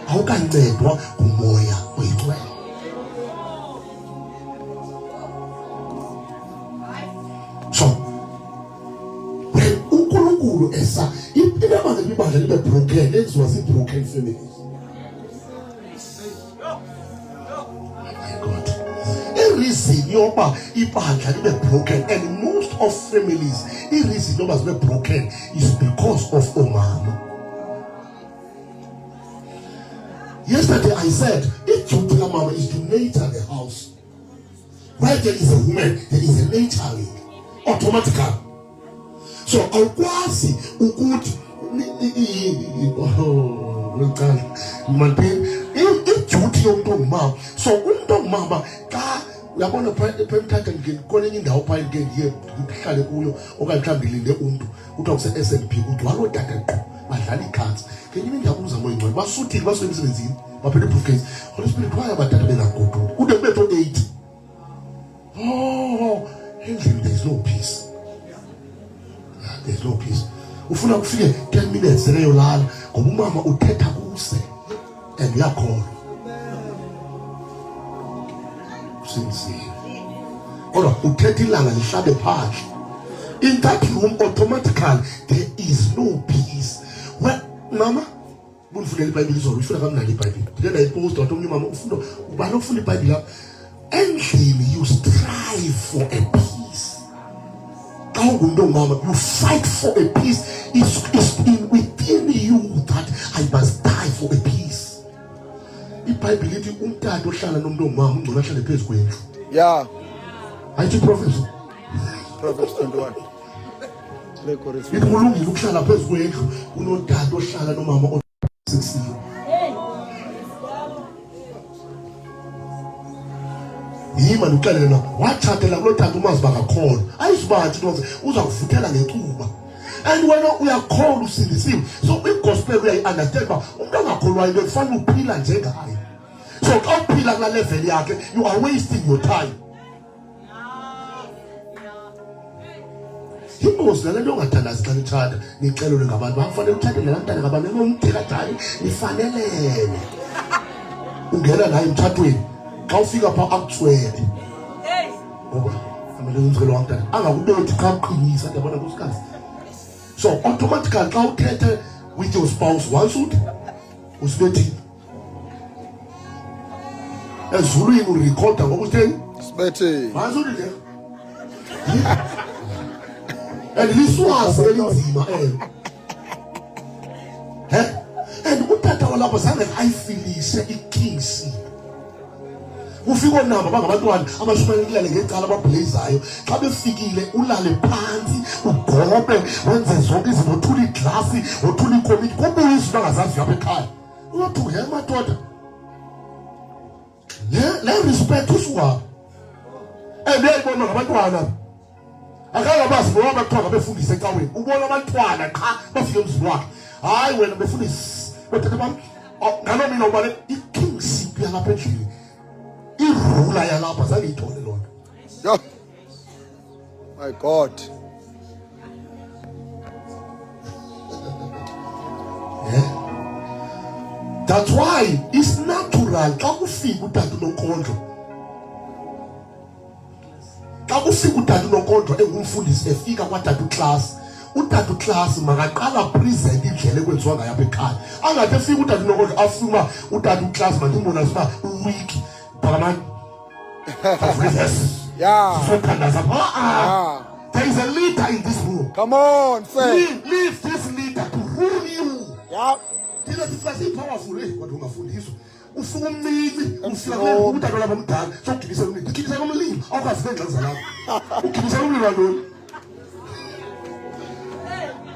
[SPEAKER 1] awukancedwa ngumoya oyingcwele so when uNkulunkulu esa ibanga libandla libe broken enziwa zi-broken families reason yoba ibandla libe broken and most of families reason yoba zibe broken is because of omama. Yesterday I said if duty of mama is to nurture the house, where there is a woman there is a nurturing automatically. So awukwazi ukuthi duty yomuntu ongumama. So umuntu ongumama xa uyabona phela ngikona enye indawo phela ngiye ngihlale kuyo okanye mhlawumbe ngilinde umuntu kuthiwa kuse SNP ukuthi walo data qho badlala ikhansi ngenye indabuza moya ingcwele basuthile basuke emsebenzini baphethe proof case Holy Spirit why abadala bengagoduka kude kubetho 8 endlini there is no peace. There is no peace. Ufuna kufike 10 minutes leyo lala ngoba umama uthetha kuse and uyakhona sincere kodwa uthetha ilanga lihlabe phandle. In that room automatically there is no peace. Well, mama bunifundela iBhayibheli izolo ufuna kamnandi iBhayibheli ngena ipost wathi omnye mama ufuna ubani ufuna iBhayibheli lapha endlini you strive for a peace. You fight for a peace. It's within you that I must die for a peace. iBhayibheli lithi umntana ohlala nomuntu ongumama ungcono ahlale phezu kwendlu.
[SPEAKER 2] Yeah.
[SPEAKER 1] Ayithi Proverbs
[SPEAKER 2] 21.
[SPEAKER 1] Yithi kulungile ukuhlala phezu kwendlu unontata ohlala nomama o-60. Yima uqalela na wathathela kulotata umazi bakakhona ayisibathi into uza kuvuthela ngecuba and wena uyakholwa usindisiwe. So igospel uyayi-understand uba umuntu angakholwayo into kufanele uphila njengayo. So xa uphila kula level yakhe you are wasting your time. Ingozi nale nto ongathandazi xa nitshata nicelelwe ngabantu bakufanele uthathe nala mntana ngabantu enomthekadali nifanelene. Ungena naye emtshatweni xa ufika phaa akutswele ngoba amele umzekelo wamntana angakubethi xa uqinisa ndiyabona kusikazi. So automatically xa uthethe with your spouse once usibethile ezulwini urekhoda ngoba utheni
[SPEAKER 2] sibethile
[SPEAKER 1] once nje and liswazi elinzima elo and utata walapho zange ayifilishe ikhisi. Ufika onamba bangabantwana abashumayelekile ngecala abablazayo xa befikile ulale phansi ugobe wenze zonke izinto othula iglasi othula ikomiti kubuye izinto angazazi apha ekhaya. Uyothi he madoda le respect usuwapha uyayibona ngabantwana akangabazi ngoba abathwanga befundise ecaweni ubona abantwana qha bafike emzini wakhe hayi wena befundise bethatha bam ngalo mina ubale ikingship yalapha endlini irula yalapha zange ithole loo nto.
[SPEAKER 2] My God.
[SPEAKER 1] That's why it's natural xa kufika utata unonkondlo engumfundisi efika kwatata uklasi utata uklasi makaqala present indlela ekwenziwa ngayo apha ekhaya angathi efika utata unonkondlo afuma utata uklasi mandimbona uba weak bhakamani
[SPEAKER 2] Yeah.
[SPEAKER 1] There is a leader in this room.
[SPEAKER 2] Come on, say.
[SPEAKER 1] Leave this leader to rule you.
[SPEAKER 2] Yeah.
[SPEAKER 1] Thina sifasi powerful kodwa ungafundiswa. Ufuna umlimi, ufuna ukuthatha lapha umdala, sokugibisa umlimi. Ugibisa umlimi, awukazi ngxenxa lapha. Ugibisa umlimi walo.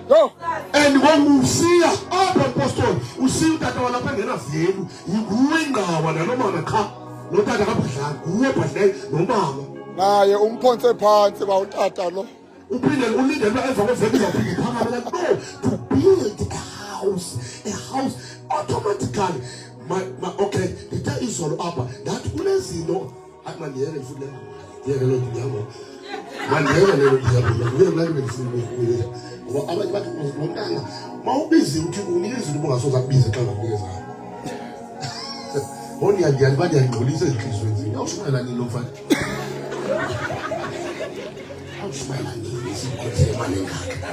[SPEAKER 2] Go.
[SPEAKER 1] And when usiya apha apostle, usiya utata walapha ngena velu, yingqawa naloma nakha. Lotata kabudlanga, uwe badle nomama.
[SPEAKER 2] Naye umphonse phansi bawutata lo.
[SPEAKER 1] Uphinde ulindele emva kweveki izawuphinde iphakame like no to build a house automatically. Okay, ndithe izolo apha ndathi kunezinto mandiyele futhi ndiyeke loo nto ndiyabo mandiyele lelo ndiyabo kuye mlani bendifuna ukubuyelela ngoba abanye bathi uzontanga mawubize uthi unikeza izinto ubungasoze akubize xa ngakunikeza ondiyandiyani bandiyangcolisa ezinhliziyweni zini awushumayela nini lo mfana awushumayela nini sikhothe imali engaka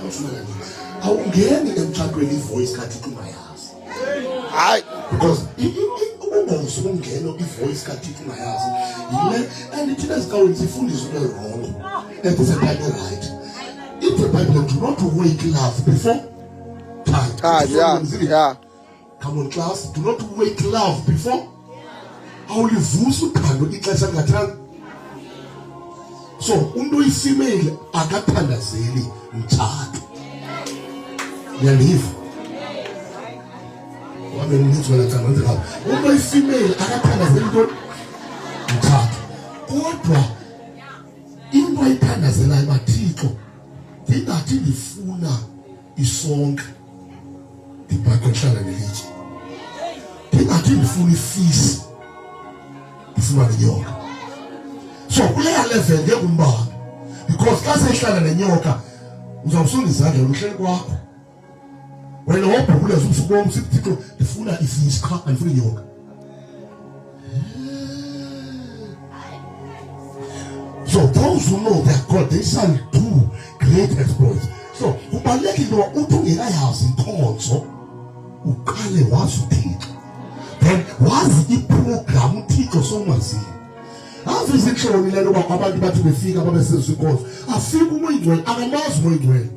[SPEAKER 1] awushumayela nini awungeni emtshatweni ivoice kathi ungayazi
[SPEAKER 2] Hayi
[SPEAKER 1] because ubungozi bungena ivoice kathi ungayazi yile and thina ezikaweni sifundiswa into wrong at the same time right. In the Bible, do not wait love before time.
[SPEAKER 2] Yeah.
[SPEAKER 1] Come on, class. Do not wait love before. Awulivusa uthando ixesha lingathanga. So, umuntu ifemale akathandazeli mtshato. Uyaliva? Wabe ngithi wena thandazela lapha. Umuntu ifemale akathandazeli mtshato. Kodwa into ayithandazelayo bathixo ndingathi ndifuna isonke ndibhaqe nhlala nelitye ndingathi ndifuna ifisi ndifuna nenyoka. So kuleya level ngeke umbamba because xa sehlala nenyoka uzawusonga izandla uhleli kwakho wena wobhuleza usuku wonke usithi thixo ndifuna ifisi qha andifuni inyoka. So those who know that God, they shall do great exploits. So kubalulekile ukuba uthi ungekayazi inkonzo uqale wazi uThixo, then wazi iprogram uThixo songaziyo. Azi izinhloni lento uba abantu bathi befika babesezwe inkonzo afika umoyingcwele akamazi umoyingcwele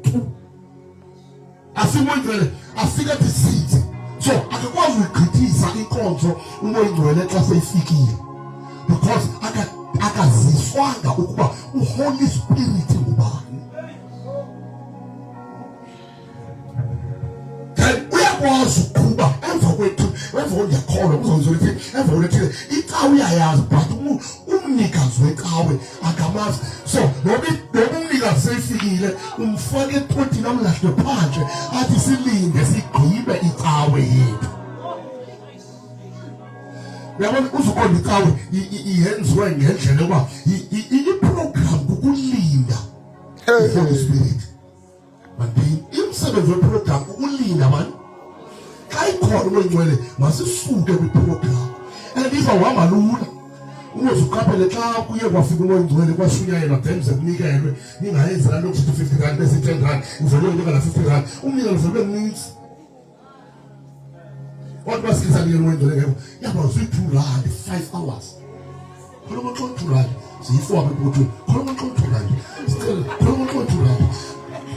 [SPEAKER 1] afika umoyingcwele afika disithe. So akakwazi ukugqithisa inkonzo umoyingcwele xa seyifikile because akaziswanga ukuba uHoly Spirit ngubani. uyakwazi ukuba emva kwethu emva kwendiyakholwa kuzozizwa lithi emva kwethile icawe uyayazi but umnikazi wecawe akamazi. So noba umnikazi seyifikile umfake etotini amlahle phandle athi silinde sigqibe icawe yethu. Uyabona uzuqonda icawe yenziwe ngendlela yokuba iprogram kukulinda Holy Spirit. Mandini imsebenzi weprogram ukulinda mani. Xa ikhona uMngcwele masisuke kwiprogram. And if awuhamba lula uzoqaphela xa kuye kwafika uMngcwele kwashunyayelwa then sekunikelwe ningayenzi la lokhu 50 rand bese 10 rand uzolwe unika la 50 rand umnikelo uzobe mninzi. What was this again when the level? Yeah, but it's 2 rand, 5 hours. How long 2 rand? See, 4 people do. How long 2 rand? Still, how long 2 rand?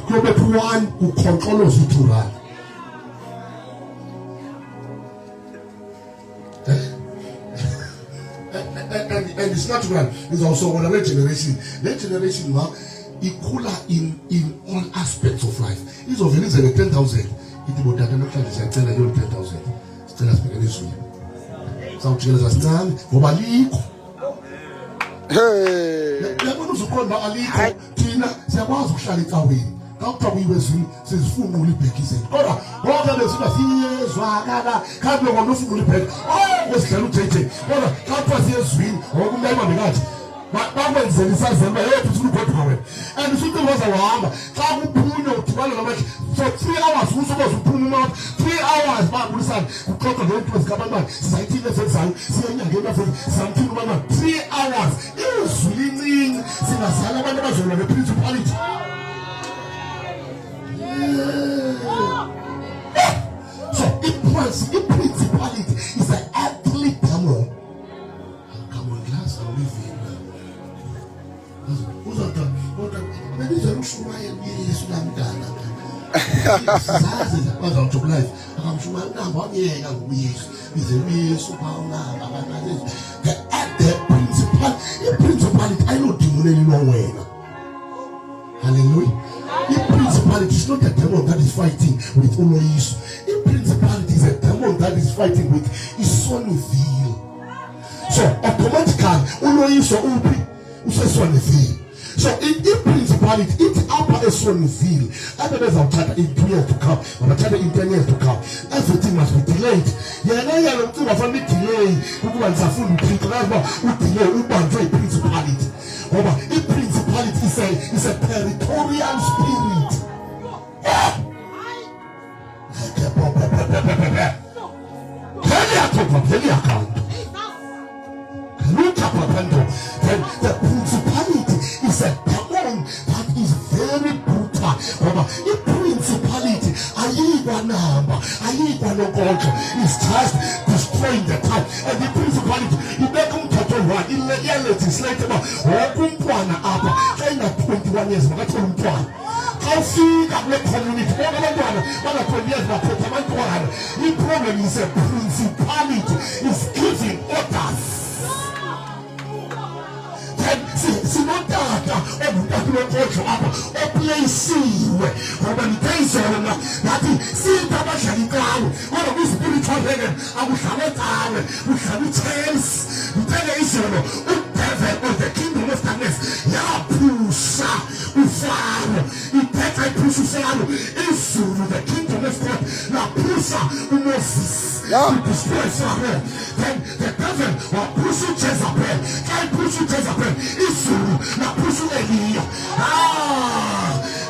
[SPEAKER 1] Go back to one who controls you 2 rand. And it's not one. It's also one other generation. That generation now, equal in all aspects of life. It's of 10,000. It would have not 10,000. Tell us speaking this way. Some children are stand for Baliko. Hey, they're going to call Baliko. Tina, say, what's Shalika win? Doctor, we were saying, says, Food will be said, oh, what are the years? Can't be one of the pet. Oh, what's the rotating? What a couple of years win, or never be that. But Baba is the size of my head to the power. And the super was a lamb. Tabu Puno, 12 for 3 hours. Who's supposed to pull him out? 3 hours. But we said, we talk about it was government. Society lessons, saying again, something 3 hours. It was swimming. Sina Salaman was on the principality. So it was the principality is an athlete. Come on, glass and living. Maybe the Russian is Sudamdana. I'm to life. I'm sure I'm not here. I'm with a real the principality, I know demon anymore. Hallelujah. The principality is not a demon that is fighting with Olois. The principality is a demon that is fighting with Isoniville. So automatically, Olois or Ubi. So in principality, it's upper Eswanville. Otherwise, I'll try in 2 years to come. I'll try in 10 years to come. Everything must be delayed. Yeah, I'm going to delay. Who wants a full delay? Principality. In principality is a territorial spirit. The principality is a demon that is very brutal. The principality, is just destroying the town. And the principality, you make them to one in the legislature. Or 21 years, I see that the community, the problem is a principality is giving orders. Si non data o buttato o place that si tabashalicawo ora we spiritual heaven abushalitale ushalitels utelezelo devil of the kingdom of darkness ya pusha ufaro ipeta pusha ufaro isuru the kingdom of God la pusha Moses to destroy Pharaoh. Then the devil will push Jezebel. Can push Jezebel. Isuru na push Elia.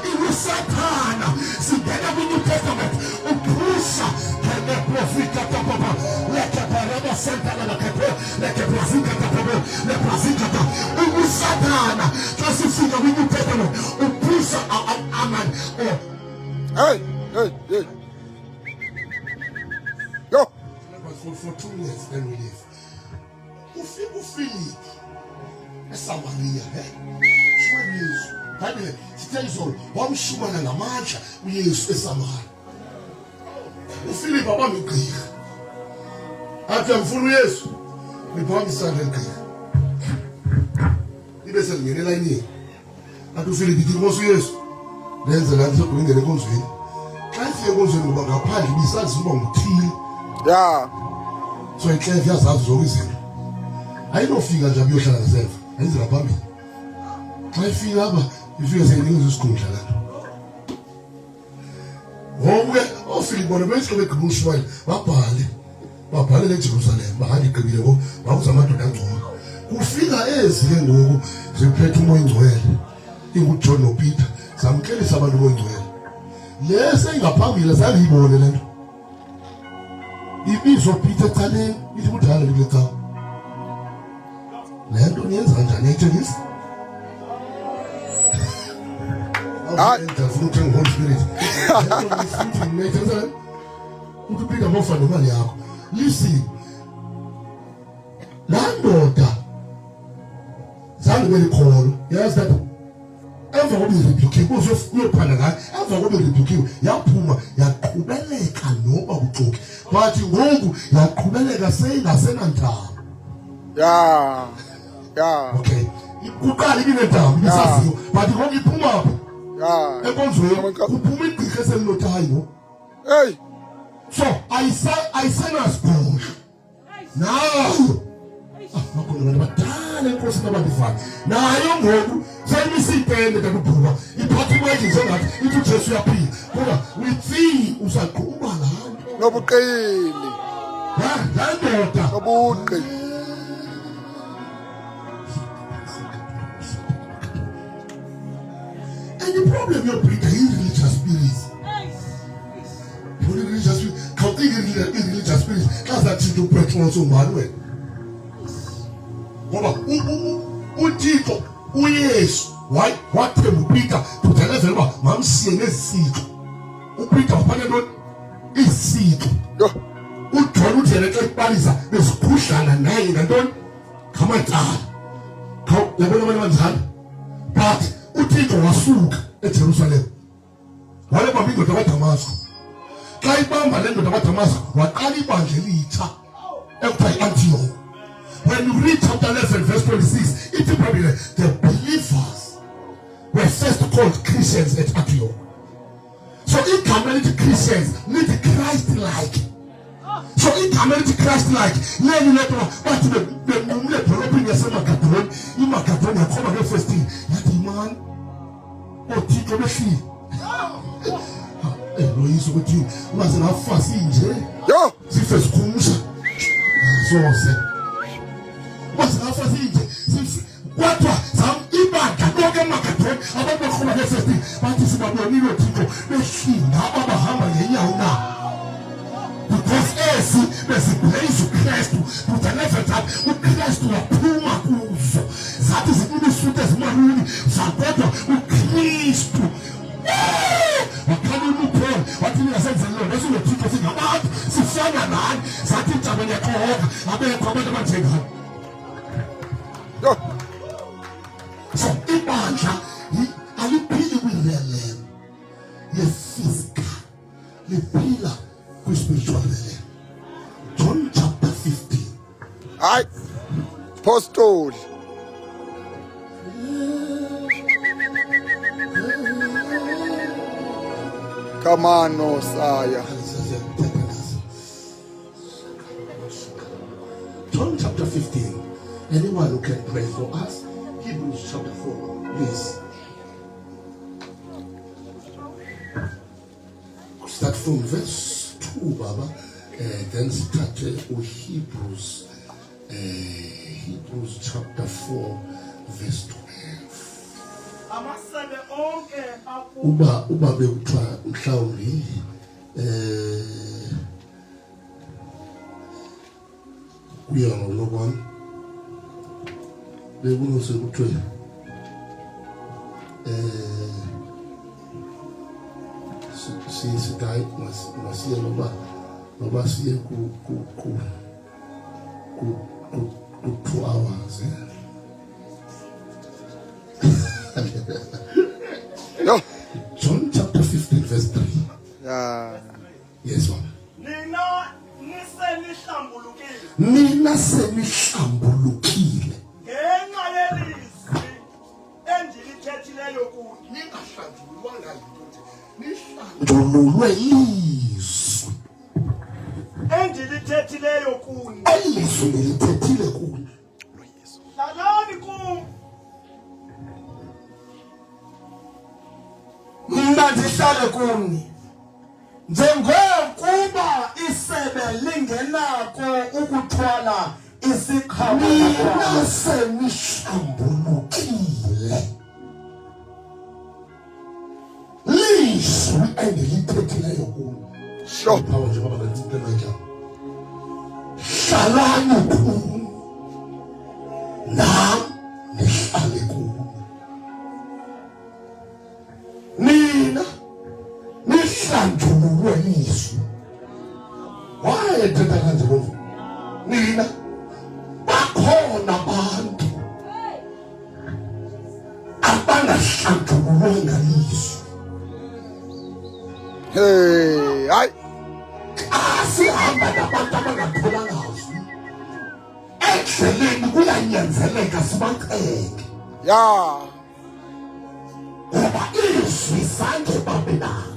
[SPEAKER 1] It was Satan. See, then the New Testament push the prophet Papa. Let the Paraba Santa let the Papa. It was Satan. Just to see the New Testament push Aman. Hey. Yo. For 2 years, then we leave. Who feel it? Samaria, Bible, she tells you, one Shuman and a march, we use Samar. Who feel it, Papa, me clear. After 4 years, we bought the sun and clear. He doesn't mean it like me. I do feel it, it was years. Then the lands of Winnie goes in. I feel entokozweni ngoba ngaphandle ibisazi uba ngithile.
[SPEAKER 2] Yeah.
[SPEAKER 1] So inhliziyo yazazi zonke izinto. Ayinofika nje abiyohlala ngeself. Ayizela phambili. Xa ifika apha ifike seyinikeza isikhundla la. Wonke ofika bona bese begqibula ushwayile babhale eJerusalem bahambe igqibile ngo bakuza amadoda angcono. Kufika ezike ngoku ziphethe umoya ingcwele. InguJohn noPeter zamkelisa abantu bongcwele. Lese ingaphambili zangiyibone lento. Ibizo Peter Tale ithi kudala lekha. Lento niyenza kanjani ethekisi? Ndafuna ukuthenga Holy Spirit. UPeter mofana imali yakho. Listen. Landoda zange belikholo. Yes that emva kobe rebuke uzophanda ngayo emva kobe rebuke yaphuma yaqhubeleka noba kuxoki bathi ngoku yaqhubeleka seyingasenantaba.
[SPEAKER 2] Yeah.
[SPEAKER 1] Okay. Kuqala ibinentaba ibisaziyo bathi ngoku iphuma apha.
[SPEAKER 2] Yeah.
[SPEAKER 1] Ekonzweni kuphuma igqirha eselinotayi ngo.
[SPEAKER 2] Hey.
[SPEAKER 1] So I say us God. Now. Makhona badala enkosi nabadivana. Nayo ngoku senisipende kakubhuka. Iphathi manje sengathi ithi Jesu yaphila. Kodwa withi usaqhuba lanto.
[SPEAKER 2] Nobuqili.
[SPEAKER 1] Landoda.
[SPEAKER 2] Nobuqili.
[SPEAKER 1] And the problem you're bringing is religious spirits. Religious spirits. How think religious spirits? That's that you do petrol so manuel. Ngoba uThixo uYesu wathemba uPeter kuthelezela uba mamsiye nezisitho. uPeter wafane ntoni? Izisitho. uJohn uthele xa ibalisa besikhuhlana naye ngantoni? Ngamatsala. Yabona abantu abanjalo. But uThixo wasuka eJerusalem. Wayebamba indoda kaDamasko. Xa ibamba le ndoda kaDamasko waqala ibandla elitsha ekuthiwa yi-Antioch. When you read chapter 11 verse 26, it is probably the believers were first called Christians at Antioch. So in community Christians need Christ-like. So in community Christ-like, but the developing yourself in Magadon, you come again first thing. That man, oh, Tito Meshi. Eloise with you was an fast in jail.
[SPEAKER 2] Yo,
[SPEAKER 1] she first comes. So I said. What's the first thing? What some Ibaka, no Gamakaton, about the Homa Festi, but it's about the Nilo Tito, the Shin, Abba Hama, Yauna. Because there's a place of Christ to the left time, with Christ to a Puma Uso. That is the sweetest man, Zapata, with Christ. What can you do? What can you say? That's what people think about. Sifana man, Satin when you talk, I better come and take her. So, Ibanja, are you paying with their land? Your physical, the pillar with spiritual land. John chapter 15.
[SPEAKER 2] I postcode. Come on, no, Saya.
[SPEAKER 1] John chapter 15. Anyone who can pray for us? Hebrews chapter 4, please. Start from verse 2, Baba. Then start with Hebrews. Hebrews chapter 4, verse 12. Uba bekuthiwa mhlawumbi kuya ngokwami bekunose kuthiwe sigayi masiye noba siye ku 2 hours.
[SPEAKER 2] Yo.
[SPEAKER 1] John chapter 15 verse 3.
[SPEAKER 2] Yeah.
[SPEAKER 1] Yes, one.
[SPEAKER 3] Nina
[SPEAKER 1] senihlambulukile
[SPEAKER 3] ngenxa yelizwi endilithethileyo kuyo.
[SPEAKER 1] njolulwe
[SPEAKER 3] elithethileyo kuni.
[SPEAKER 1] Ilizwi lithethile kuni.
[SPEAKER 3] Hlalani kum.
[SPEAKER 4] Mna ndihlale kuni. Njengokuba isebe lingenako ukuthwala isikhabo
[SPEAKER 1] Nina senihlambulukile. Lizwi endilithethileyo kuni.
[SPEAKER 2] Sure.
[SPEAKER 1] Phawu nje baba ngicela nje. Hlalani kuni. Nam nihlale kuni. Nina nihlanjululwe lizwi. Wayethetha kanje lo. Nina bakhona abantu abangahlanjululwanga lizwi.
[SPEAKER 2] Hey, ay.
[SPEAKER 1] Asihamba nabantu abangatholanga zwi. Endleleni kuyanyanzeleka sibaqeke.
[SPEAKER 2] Yeah.
[SPEAKER 1] Ngoba izwi zange babe nalo.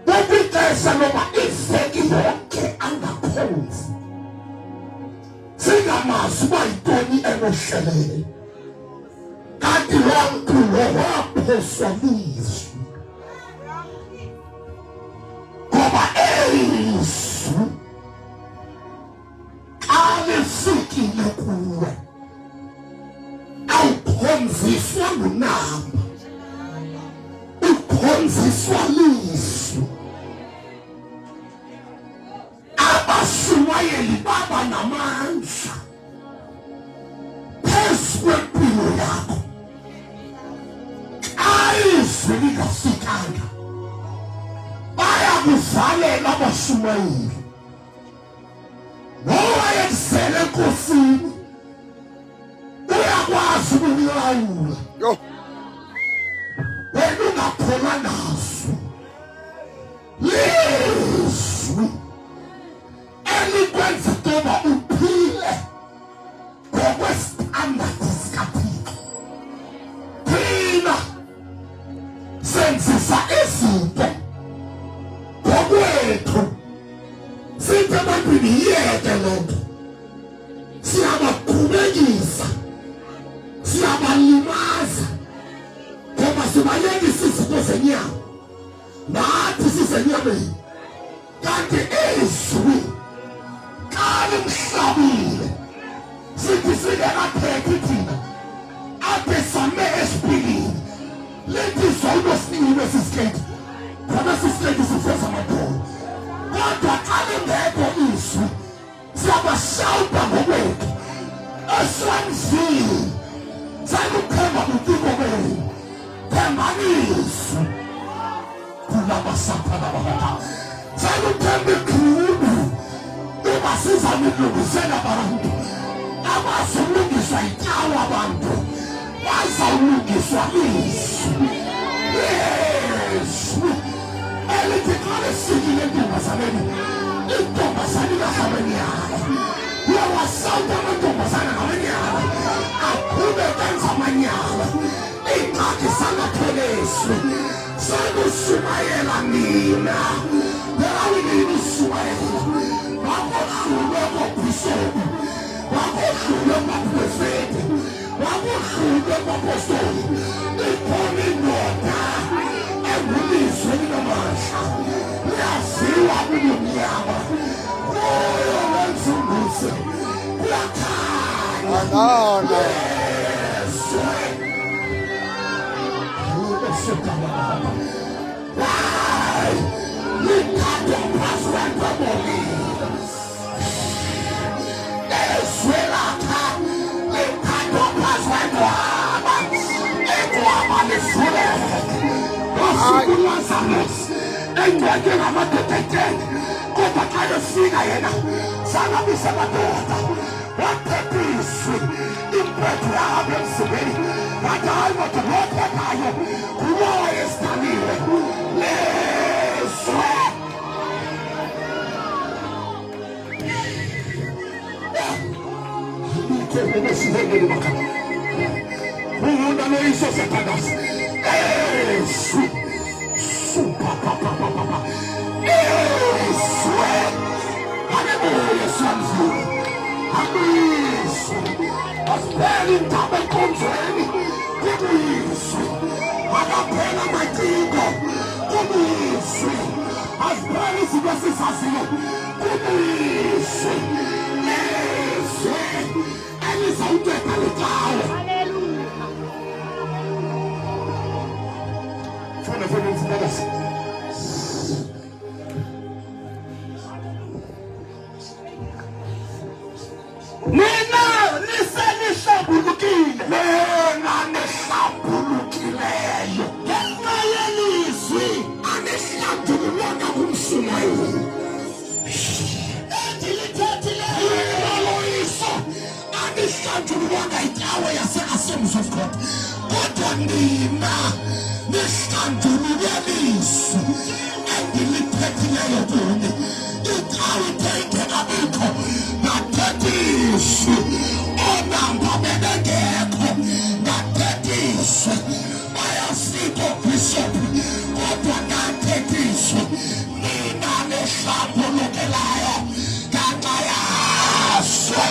[SPEAKER 1] Bobixesha loba iveki yonke angakhonzi. Singamazi uba yintoni enohleleyo. Kanti loo mntu lo waphoswa lizwi. Ngoba izwi xa lifikile kuwe awukhonziswa ngunamba, ukhonziswa lizwi. Abashumayeli baba namandla phezu kwempilo yakho. Xa izwi lingafikanga bayakuvalela abashumayeli. Nowayezele enkosini uyakwazi ukulawula.
[SPEAKER 2] Yo.
[SPEAKER 1] Wena ungaphola nazo lizwi elikwenza toba uphile ngokwesitandadi sikaThixo. Thina senzisa izinto ngokwethu. Sithi ebantwini yiyeke loo nto. Siyabaqhubekisa, siyabalimaza, ngoba sibayekisa izinto zenyama nathi sizenyameni. Kanti izwi xa limhlabile sithi singekathethi thina aphe same esipilini lithi zonke sinxibe sisiketi ngoba sisiketi siveza amadolo. Kodwa xa lingekho izwi siyabashawuta ngokwethu eswandlini. Saluphemba buciko benu, phembani izwi kulabasaphana babata. Saluphemba ikhulu uba sizamilungisela abantu abazulungiswa itawa abantu bazawulungiswa lizwi. Izwi elithi xa lifikile entombazaneni, intombazane ingahamenyana. Uyawasawuta amantombazane ngamenyana aqhube kenza amanyala. Ingxaki sangatheleswi sakushumayela nina. Berawinini ushumayela wakohlulwe kobhishophu, wakohlulwe kwaprofeti, wakohlulwe kwapostoli. Ikhona indoda engulizwi elinamandla, liyaziwa kunomnyama, kuyo lenzunguze kuyakhanya.
[SPEAKER 2] Ananda.
[SPEAKER 1] Why? Likhatwa phansi kwentoboli. Ezwelapha likhatwa phansi kwentwaba. Intwaba livuleke. Ngosuku lwaZaresi engcwele ngamadoda ethengi. Kodwa xa efika yena sangabiza amadoda. Wathetha izwi impetho yahambe emzimbeni. Wathi hayi madoda ophethayo ngulowo esidaniwe. Lizwi. Umuntu anoyiso Satanás. Izwi. Super papa. Kubuyiswe. Asiphele indaba enkonzweni. Kubuyiswe. Akaphela amaciko. Kubuyiswe. Asiphele izinto esizaziyo. Kubuyiswe. Nezwe elizawunceda likawe. Fana mfundisi. Nina nisenishabulukile. Nina nishabulukileyo. Ngenxa yelizwi anishandululwanga kumshumayeli. Endilithethileyo loyiso anishandululwanga itawe yase-Assemblies of God. Kodwa nina nishandululelizwi endilithethileyo kuni. Itawe teyingekabikho nathethiswe. Onamba bebengekho nathethiswe. Bayasikho bishop kodwa nathethiswe. Nina nihlambulukelayo ngenxa yaso.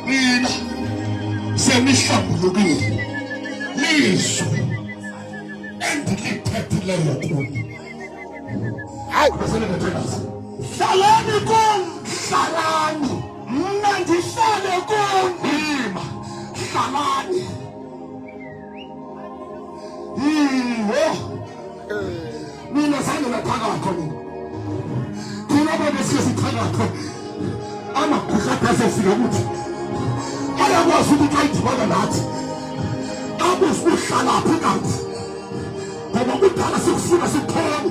[SPEAKER 1] Nina senihlambulukile. Lizwi endilithethileyo kuni. Hayi besenengethengazi. Hlalani kuni. Hlalani. Mna ndihlale kuni. Hlalani. Mina zange nathakakho mina. Thina abantu siyasithakakho. Amagusha azofika ukuthi ayakwazi ukuthi ayidibana nathi. Abuze uhlalaphi kanti. Ngoba kudala sikufuna sikuthole.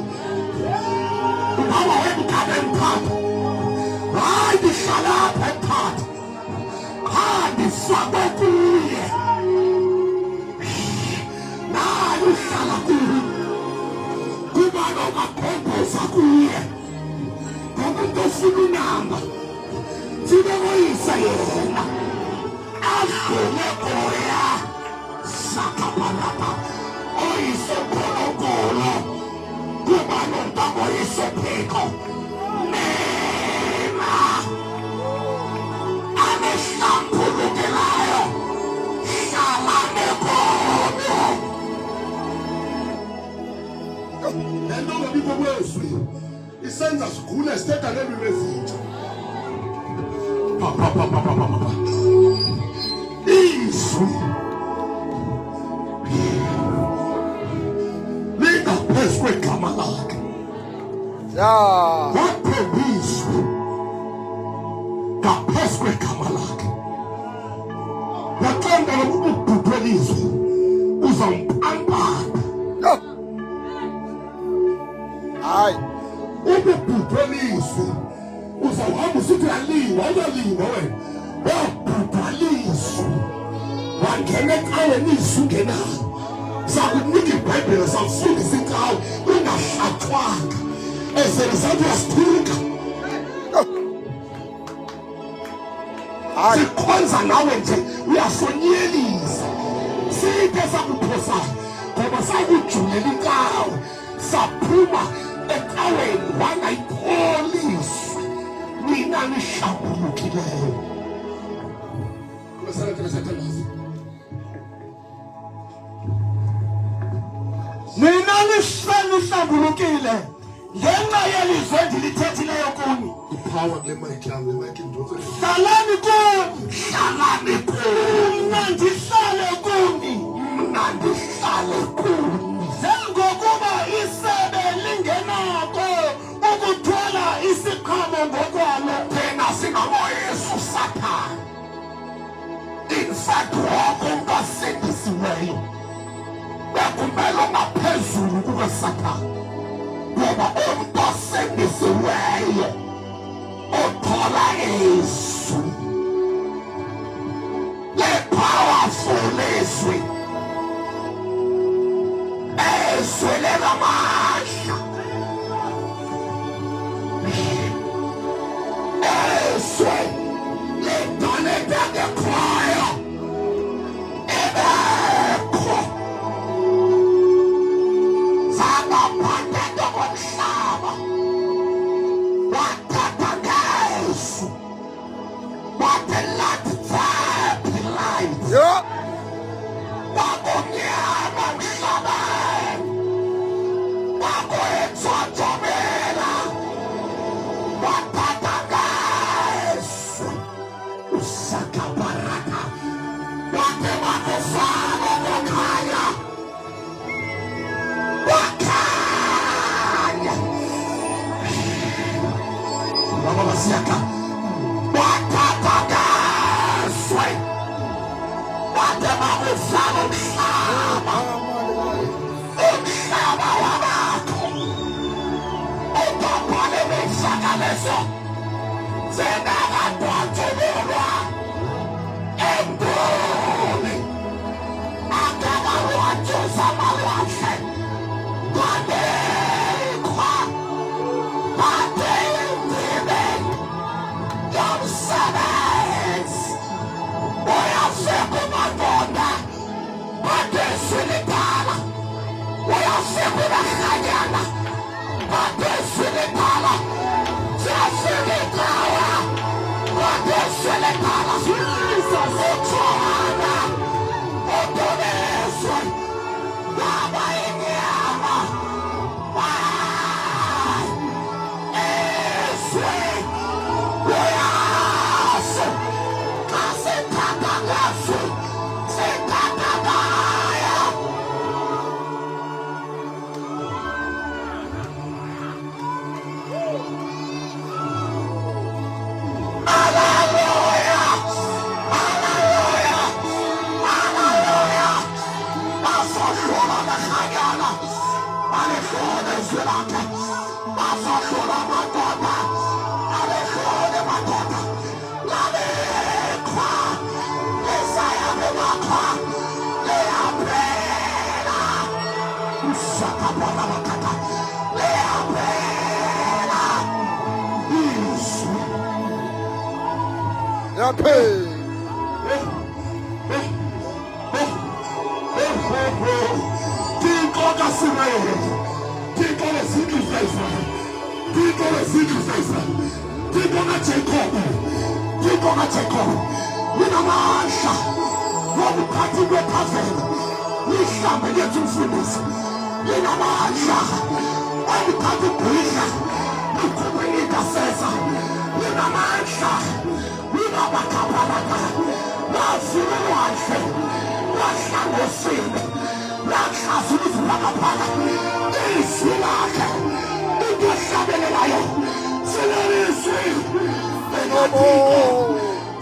[SPEAKER 1] Ungaba wemkhaba emkhaba. Hayi ndihlalapha emkhaba. Ndifakwe kuye. Naye uhlala kuye. Kuba nokagomboza kuye. Ngoba umuntu ofuna unamba. Sibe ngoyisa yena. Adlule kuya. Sakabalapa. Oyise gologolo. Kuba nomntana oyise pheko. Nena. Anehlambulukelayo. Hlalane kodwa. Lento ngabikho kwezwi. Isenza sigule sithetha ngezinto ezintsha. Izwi lingaphezu kwegama lakhe. Wathembiswa ngaphezu kwegama lakhe. Yaqonda lokuba ubhubhe lizwi uzampampana.
[SPEAKER 2] Hayi.
[SPEAKER 1] Ubhubhe lizwi uzawuhamba usithi uyaliwa wena. Wabhubha lizwi. Wangena ecaweni izwi ungenayo. Sakunika iBhayibheli sakufundisa icawe ungahlathwanga. Esezathi uyasithuka. Sikhonza nawe nje uyasonyelisa. Sithe sakuphosayo ngoba sakujulela inkawe. Saphuma ecaweni wangayikholiswa. Nina nihlambulukileyo. Nina nihlambulukile. Ngenxa yelizwi endilithethileyo kuni. Ipower kule mic yami, le mic indonse. Hlalani kuni. Hlalani kuni. Mna ndihlale kuni. Mna ndihlale kuni. Njengokuba isebe lingenako ukuthwala isiqhamo ngokwalo. Thina singaboyesu Sathane. In fact, wonke umntu asindisiweyo bekumele ngaphezulu kukaSathane. Ngoba umntu osindisiweyo uthola izwi le-powerful izwi. Izwi linamandla. Izwi lidaleka ngekhoyo. Ibekho zangaphandle komhlaba. Basiaka. Watatagaswe. Watemakusana umhlaba. Umhlaba wabakho. Utopole besakaleso. Zenakatwathelelwa. Emboni. Akakawajuza malwahle. Badekwa. Badendime. Yomsebenzi. Uyafika umadoda. Badesiliphala. Uyafika ubahanyana. Badesiliphala. Siyasiliphala. Badesiliphala. Uthwana. Udumiswe. Baba inyama. Eswe. Uyase. Kasethathagaswe. Sethathagaya. Hallelujah. Hallelujah. Hallelujah. Basoshula bakanyana. Baleshone zilaka. Basoshula madoda. Baleshone madoda. Lalekwa. Lesaya bemakwa. Leabrela. Usakapona makata. Leabrela. Isu.
[SPEAKER 2] Yape.
[SPEAKER 1] Tiko kasiraye. Tiko lezindlu zika-Israyeli. Tiko lezindlu zika-Israyeli. Tiko kaJakobe. Tiko kaJakobe. Linamandla wobuphathi bwephazela. Lihlambe lethu mfundisi. Linamandla wobuphathi bwidla. Likhuphe igaseza. Linamandla. Linabakapalaka. Lafuna lwahle. Lahlangosile. Lahlazula izibhakabhaka. Izwi lakhe. Into ehlabelelayo. Sileliswi. Linathiko.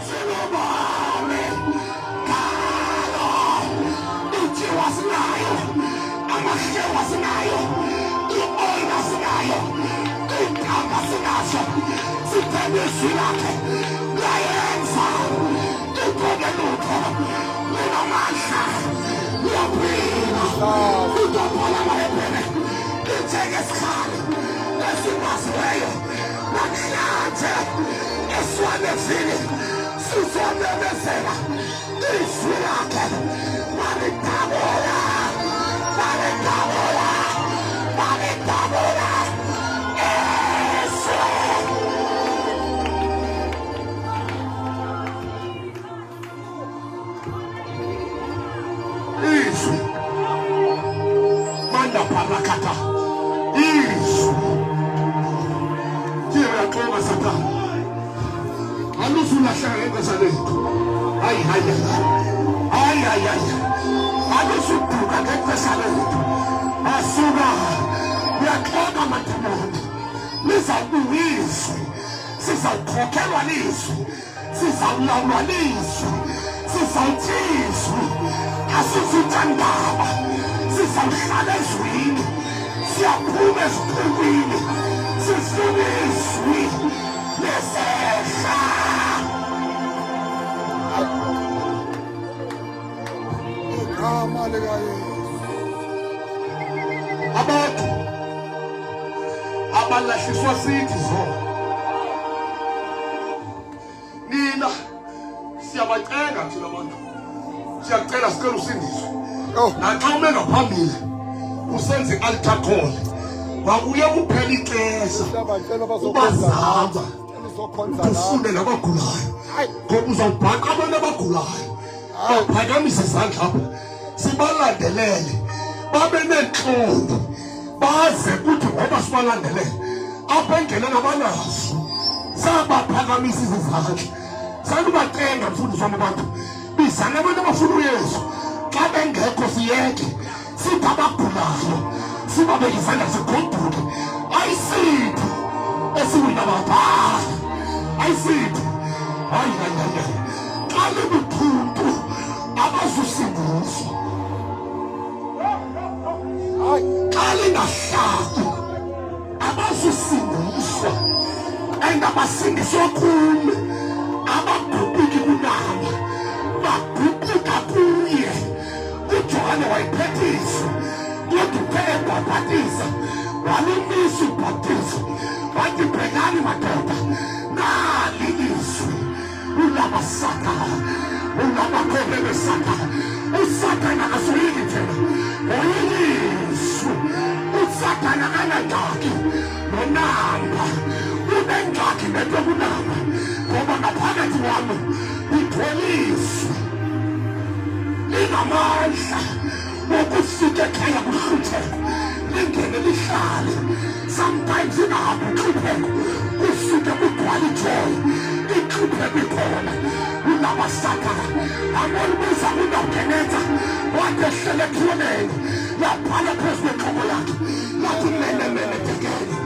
[SPEAKER 1] Sinobame. Kalo. Ujiwa sinayo. Amahlewa sinayo. I-oyila sinayo. Intamba sinazo. Sithembe izwi lakhe. Layenza. Ikhona lutho. Linamandla. Liyaphila. Utophola amayebhele. Lithenge isikhali. Esimaziweyo. Namhlanje. Eswanezini. Sizomemezela. Izwi lakhe. Malidabula. Malidabula. Malidabula. Izwi. Izwi. Manda parakata. Izwi. Tiyaxoka Satana. Aluzulahleka ngexesha lethu. Hayi. Aluzuduka ngexesha lethu. Asuka. Uyaxoka madimoni. Lizabuya izwi. Sizawukhokhelwa lizwi. Sizawulawulwa lizwi. Sizawuthi izwi. Asizithandaba. Sizawuhlala ezwini. Siyaphuma eziphulwini. Sifuna izwi lesehla.
[SPEAKER 2] Igama likaYesu.
[SPEAKER 1] Abantu abalahliswa sithi zona. Nina siyabacenga thina abantu. Siyacela sicela usindiswe.
[SPEAKER 2] Oh.
[SPEAKER 1] Naxa ume ngaphambili usenze i-altar call. Wakuye kuphela ixesha.
[SPEAKER 2] Siyabacela
[SPEAKER 1] Ubazama.
[SPEAKER 2] Uzokhonza la.
[SPEAKER 1] Ufunde nabagulayo.
[SPEAKER 2] Hayi.
[SPEAKER 1] Ngoba uzawubhaqa abantu abagulayo. Awuphakamise izandla apha. Sibalandelele. Babe nentlonti. Baze kuthi ngoba sibalandelele. Apha endleleni abanazo. Sabaphakamisa izandla. Salubacenga mfundisi wami abantu. Bizana abantu abafuna uYesu. Xa bengekho siyeke. Sithi abagulayo. Sibabeke izandla sigoduke. Ayisiphi esiwina bapha. ayisithi hayi xa libuthuntu abazusindiswa xa lingahlali abazusindiswa and abasindiswa kume abaguquki kunabo baguquka kuye uJohane wayiphethisa kodwa ubhaptiza walumisa ubhaptizo wathi bhekani madoda nali izwi ulabasaka ulabakhobe besaka uSathane akasoyiki thina oyizwi uSathane anangxaki nonamba unengxaki nento kunamba ngoba ngaphakathi wami itholiswe linamandla wokusuka ekhaya kuhlutheko lingene lihlale sometimes ingahambi uxupheko kusuke kugcwala ijoy ixupheko ikhona unamasakana amolubiza kunawukeneza wade ehlele ekhoneni yaphala phezu kwenhloko yakhe yathi mene tekele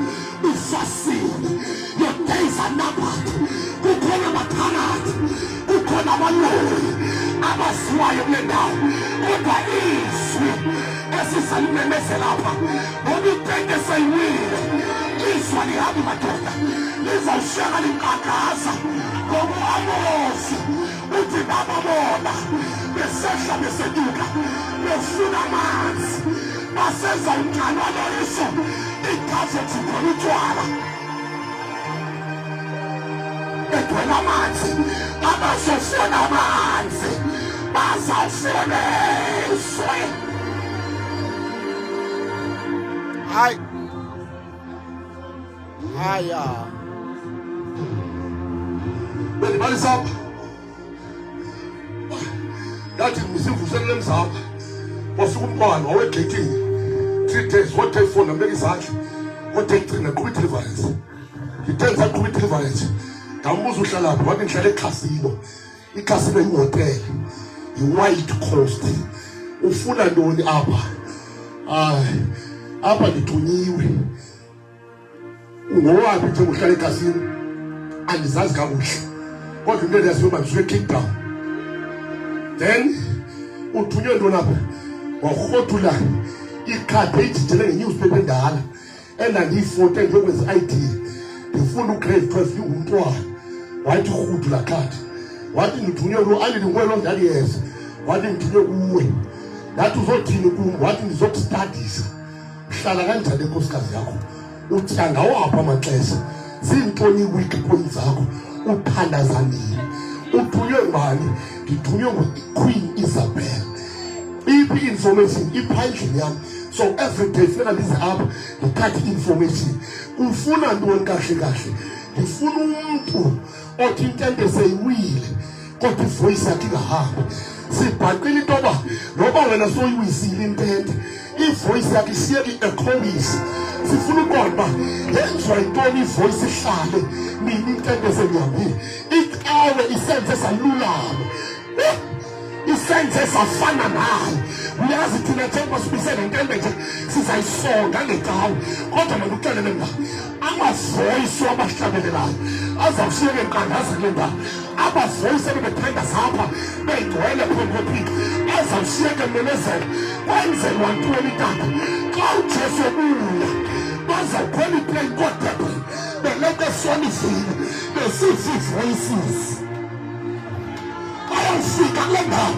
[SPEAKER 1] isasile your days are numbered kukhona maphakathi kukhona abalori abaziwayo kule ndawo kodwa izwi esisalimemezela lapha ngoba itente seyiwile izwa lihambi madoda lizawushiyeka linkakhaza ngoba Amosi uthi bababona besehla beseduka befuna amanzi basenza umnqanwaliso igazethi khona utshwala egcwele amanzi abazofuna amanzi bazawufuniswe
[SPEAKER 2] Hayi. Haya.
[SPEAKER 1] Balisapha yathi msivusele lemzapha wasuka umntwana wawegxithini 3 days wothe 4 nambeka izandla wothe 3 naqhuba i-Trivalence ngitenza aqhuba i-Trivalence ngambuza uhlalaphi wathi ngihlala eCasino iCasino ihotela i-White Coast ufuna ntoni apha apha ngithunyiwe ungowaphi nje uhlala eCasino andizazi kakuhle kodwa into endiyaziyo ndisuke eCape Town then uthunywe ntoni apha warhothula ikhadi ejijele nge-newspaper endala endandiyifoto endiyokwenza i-ID ndifuna ugrade 12 ungumntwana wathi rhudu laa khadi wathi ndithunywe lo andindinkwelo ndaliyeza wathi ndithunywe kuwe ndathi uzothini kum wathi ndizokustadisa hlala kanjani enkosikazi yakho utyanga wapha amaxesha ziintoni ii-weak points zakho uthandazanile uthunywe ngubani ngithunywe nguQueen Isabel iphi information iphandleni yami so every day funeka ndize apha ndithathe information ufuna ntoni kahle kahle ndifuna umntu othi intente seyiwile kodwa ivoice yakhe ingahambi sibhaqile into yoba noba wena soyiwisile intente ivoice yakhe isiyeke i-echoise sifuna ukubona uba yenziwa yintoni ivoice ihlale nini intente sengihambile icawe isenze salulama isenze safana nayo uyazi thina njengoba sibuyisele intente nje sizayisonga ngecawe kodwa manje ukuxelele mna amavoyisi wabahlabelelayo azawushiyeke nkandaza kule ndawo abavoyisi ebebethandaza apha begcwele phonkophika azawushiyeke mnemezela kwenzelwa ntoni tata xa ujesu ebuya bazawukhwela iplane kodebheni beleke sonizile besithi voices bayawufika kule ndawo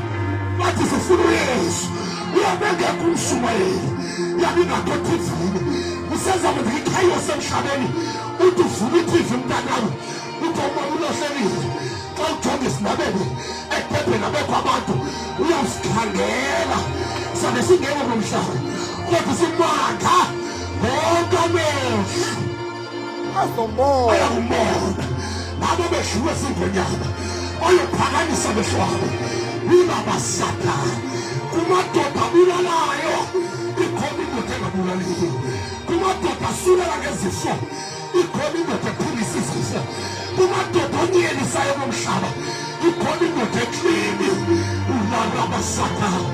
[SPEAKER 1] bathi sifuna uyesu uyabengeka umshumayeli yabingathothivile usenza mntu ikhayo semhlabeni uthi uvula iTV mntanami uthi umoya ulohlekile xa ujonga esinabeni edebheni abekho abantu uyawusikhangela sabe singekho kumhlaba kodwa simandla wonke amehlo
[SPEAKER 2] Asombona.
[SPEAKER 1] ayawumona nabo bedliwe zingonyama oyophakamisa amehlo abo Sathane kumadoda abulalayo ikhona indoda engabulaliyo kumadoda asulela ngezifo ikhona indoda ephilisa izifo kumadoda onyelisayo bomhlaba ikhona indoda eklini Sathane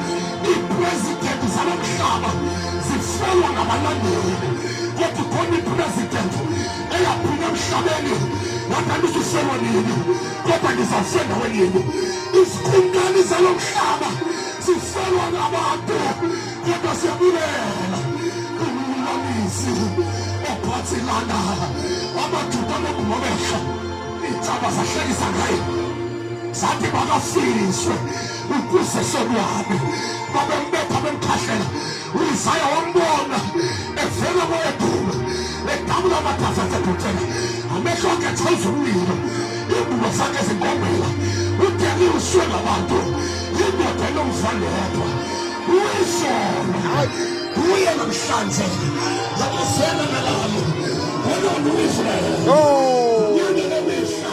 [SPEAKER 1] ipresidenti zalomhlaba zifelwa ngabalandeli kodwa ikhona ipresidenti eyaphuma emhlabeni Ngaphandle usema nini kodwa ngizawufenda wenini isikhumkani zalomhlaba sifelwa ngabantu kodwa siyabulela umlungisi ophathilana amajuda nokubomehla itsaba zahlekisa ngayo zathi bakafiswe ukuze sonwabe babembetha bemkhahlela uIsaya wambona evela moyeduma edabula amathafa asephutela amehlo akhe ethoza umlilo ingubo zakhe zingombela udeli uswe ngabantu indoda enomvalelwa uyisona uye namhlanje yakusena nalalo wena uIsrael uyenemihla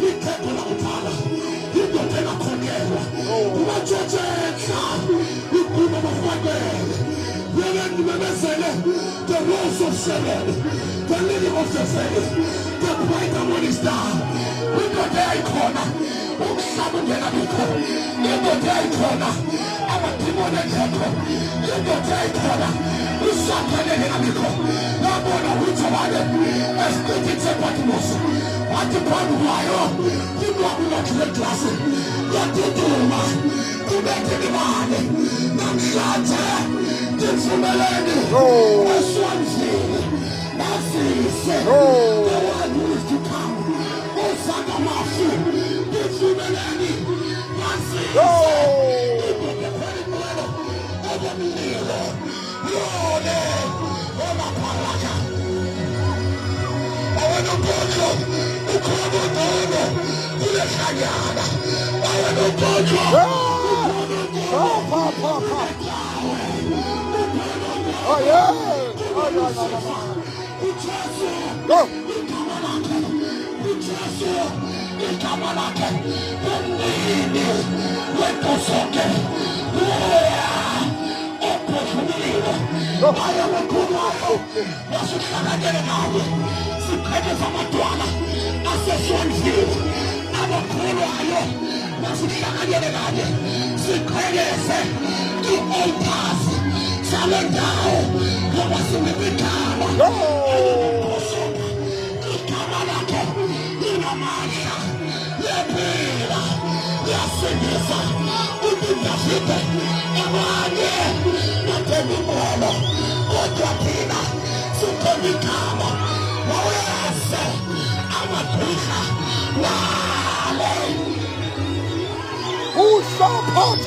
[SPEAKER 1] ikhetho lakudala indoda engakhonelwa ubatshotshetsha ikhuba bafanele yena nimemezele the rose of Sharon, the lily of the valley, the bright and morning star indoda yayikhona umhlaba ungenabikho indoda yayikhona amadimoni engekho indoda yayikhona usathane engenabikho ngabona ukuthi wale esiqithithe Patmos wathi phambi kwayo kunwabu lakhe leglasi yaduduma kubethe imali namhlanje ndivumeleni eswanzini nasise the one who is to come osakamafu ndivumeleni nasise ibongekhwelimwelo obomlilo yone omaphalaja awenokodlo ukhonodolo kulehlanyana awenokodlo
[SPEAKER 2] Oh yeah. Oh no. Go. Who shall part?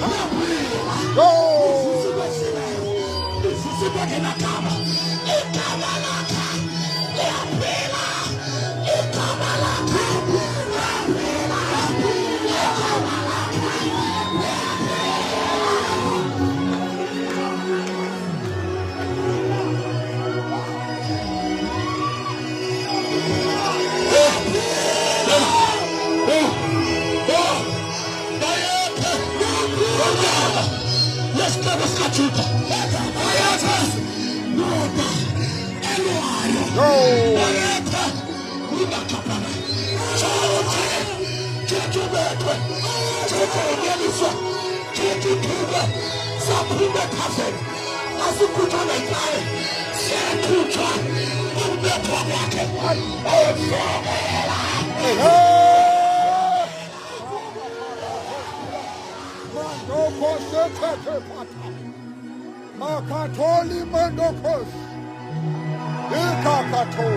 [SPEAKER 2] Makatoli mandokos. Ikakato.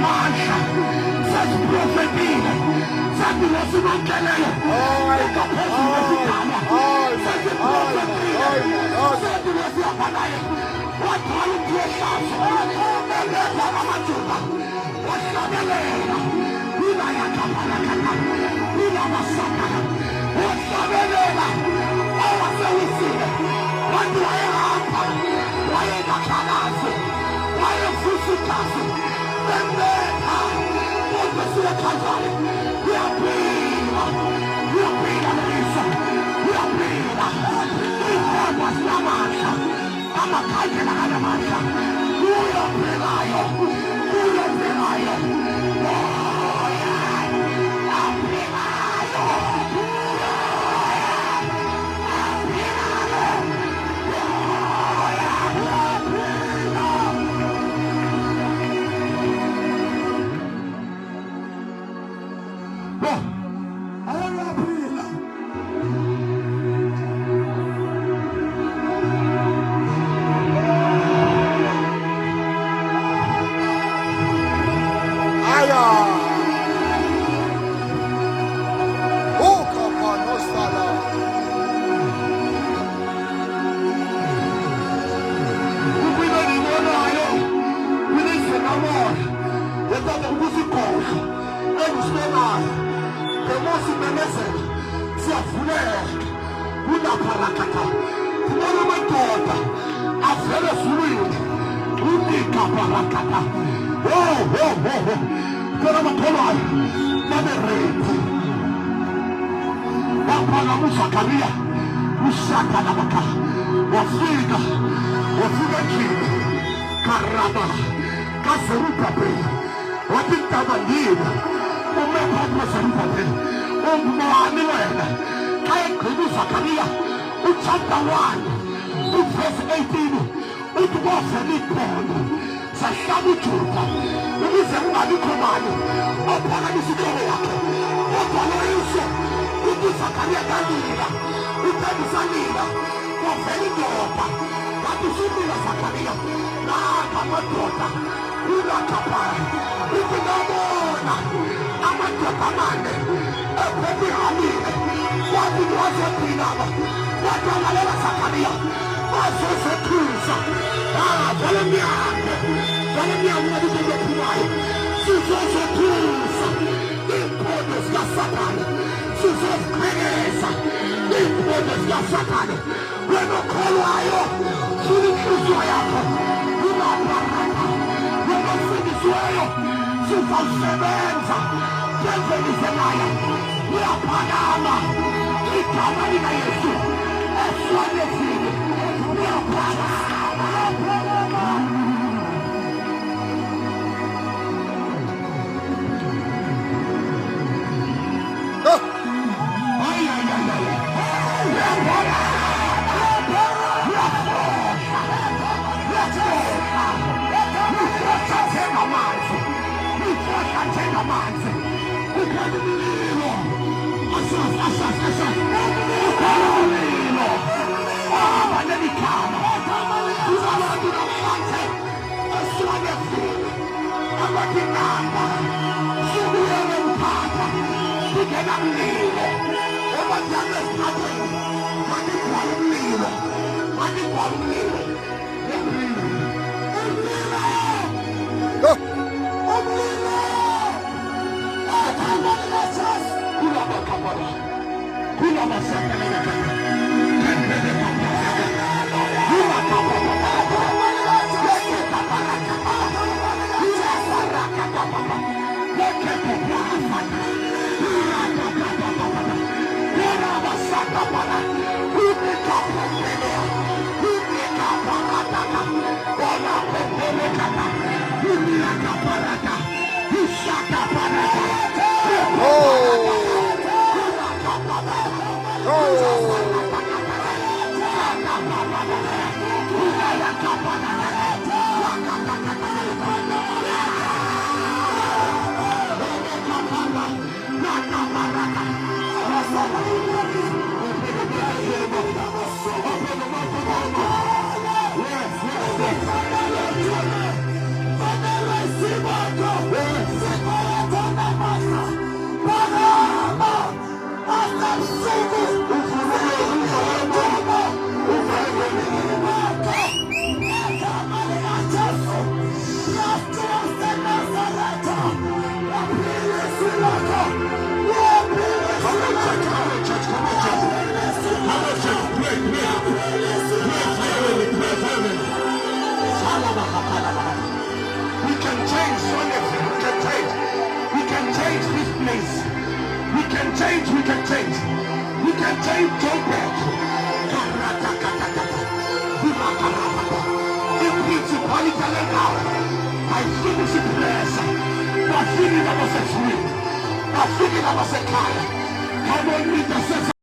[SPEAKER 5] Mansha, such prophecy, such was not Kelly, what are you chapter 1, verse 18, it was a nipple. Sashabu Chuka, it is a money command. Upon a Mississippi, upon a Yusu, it is a Kaliaganida, it is a Nida, or very daughter, that is in a Sakaria, Nakamata, Ula Kapara, it is a Mona, Amakatamane, a very army, what it was a Pinama, what a Malala Sakaria, what was a cruise, Valemia. Yes. We can change Sonia. We can change this place. We can change. We can change Joburg. In principality now, I finish the place. I finish the second. I finish the second. Come on,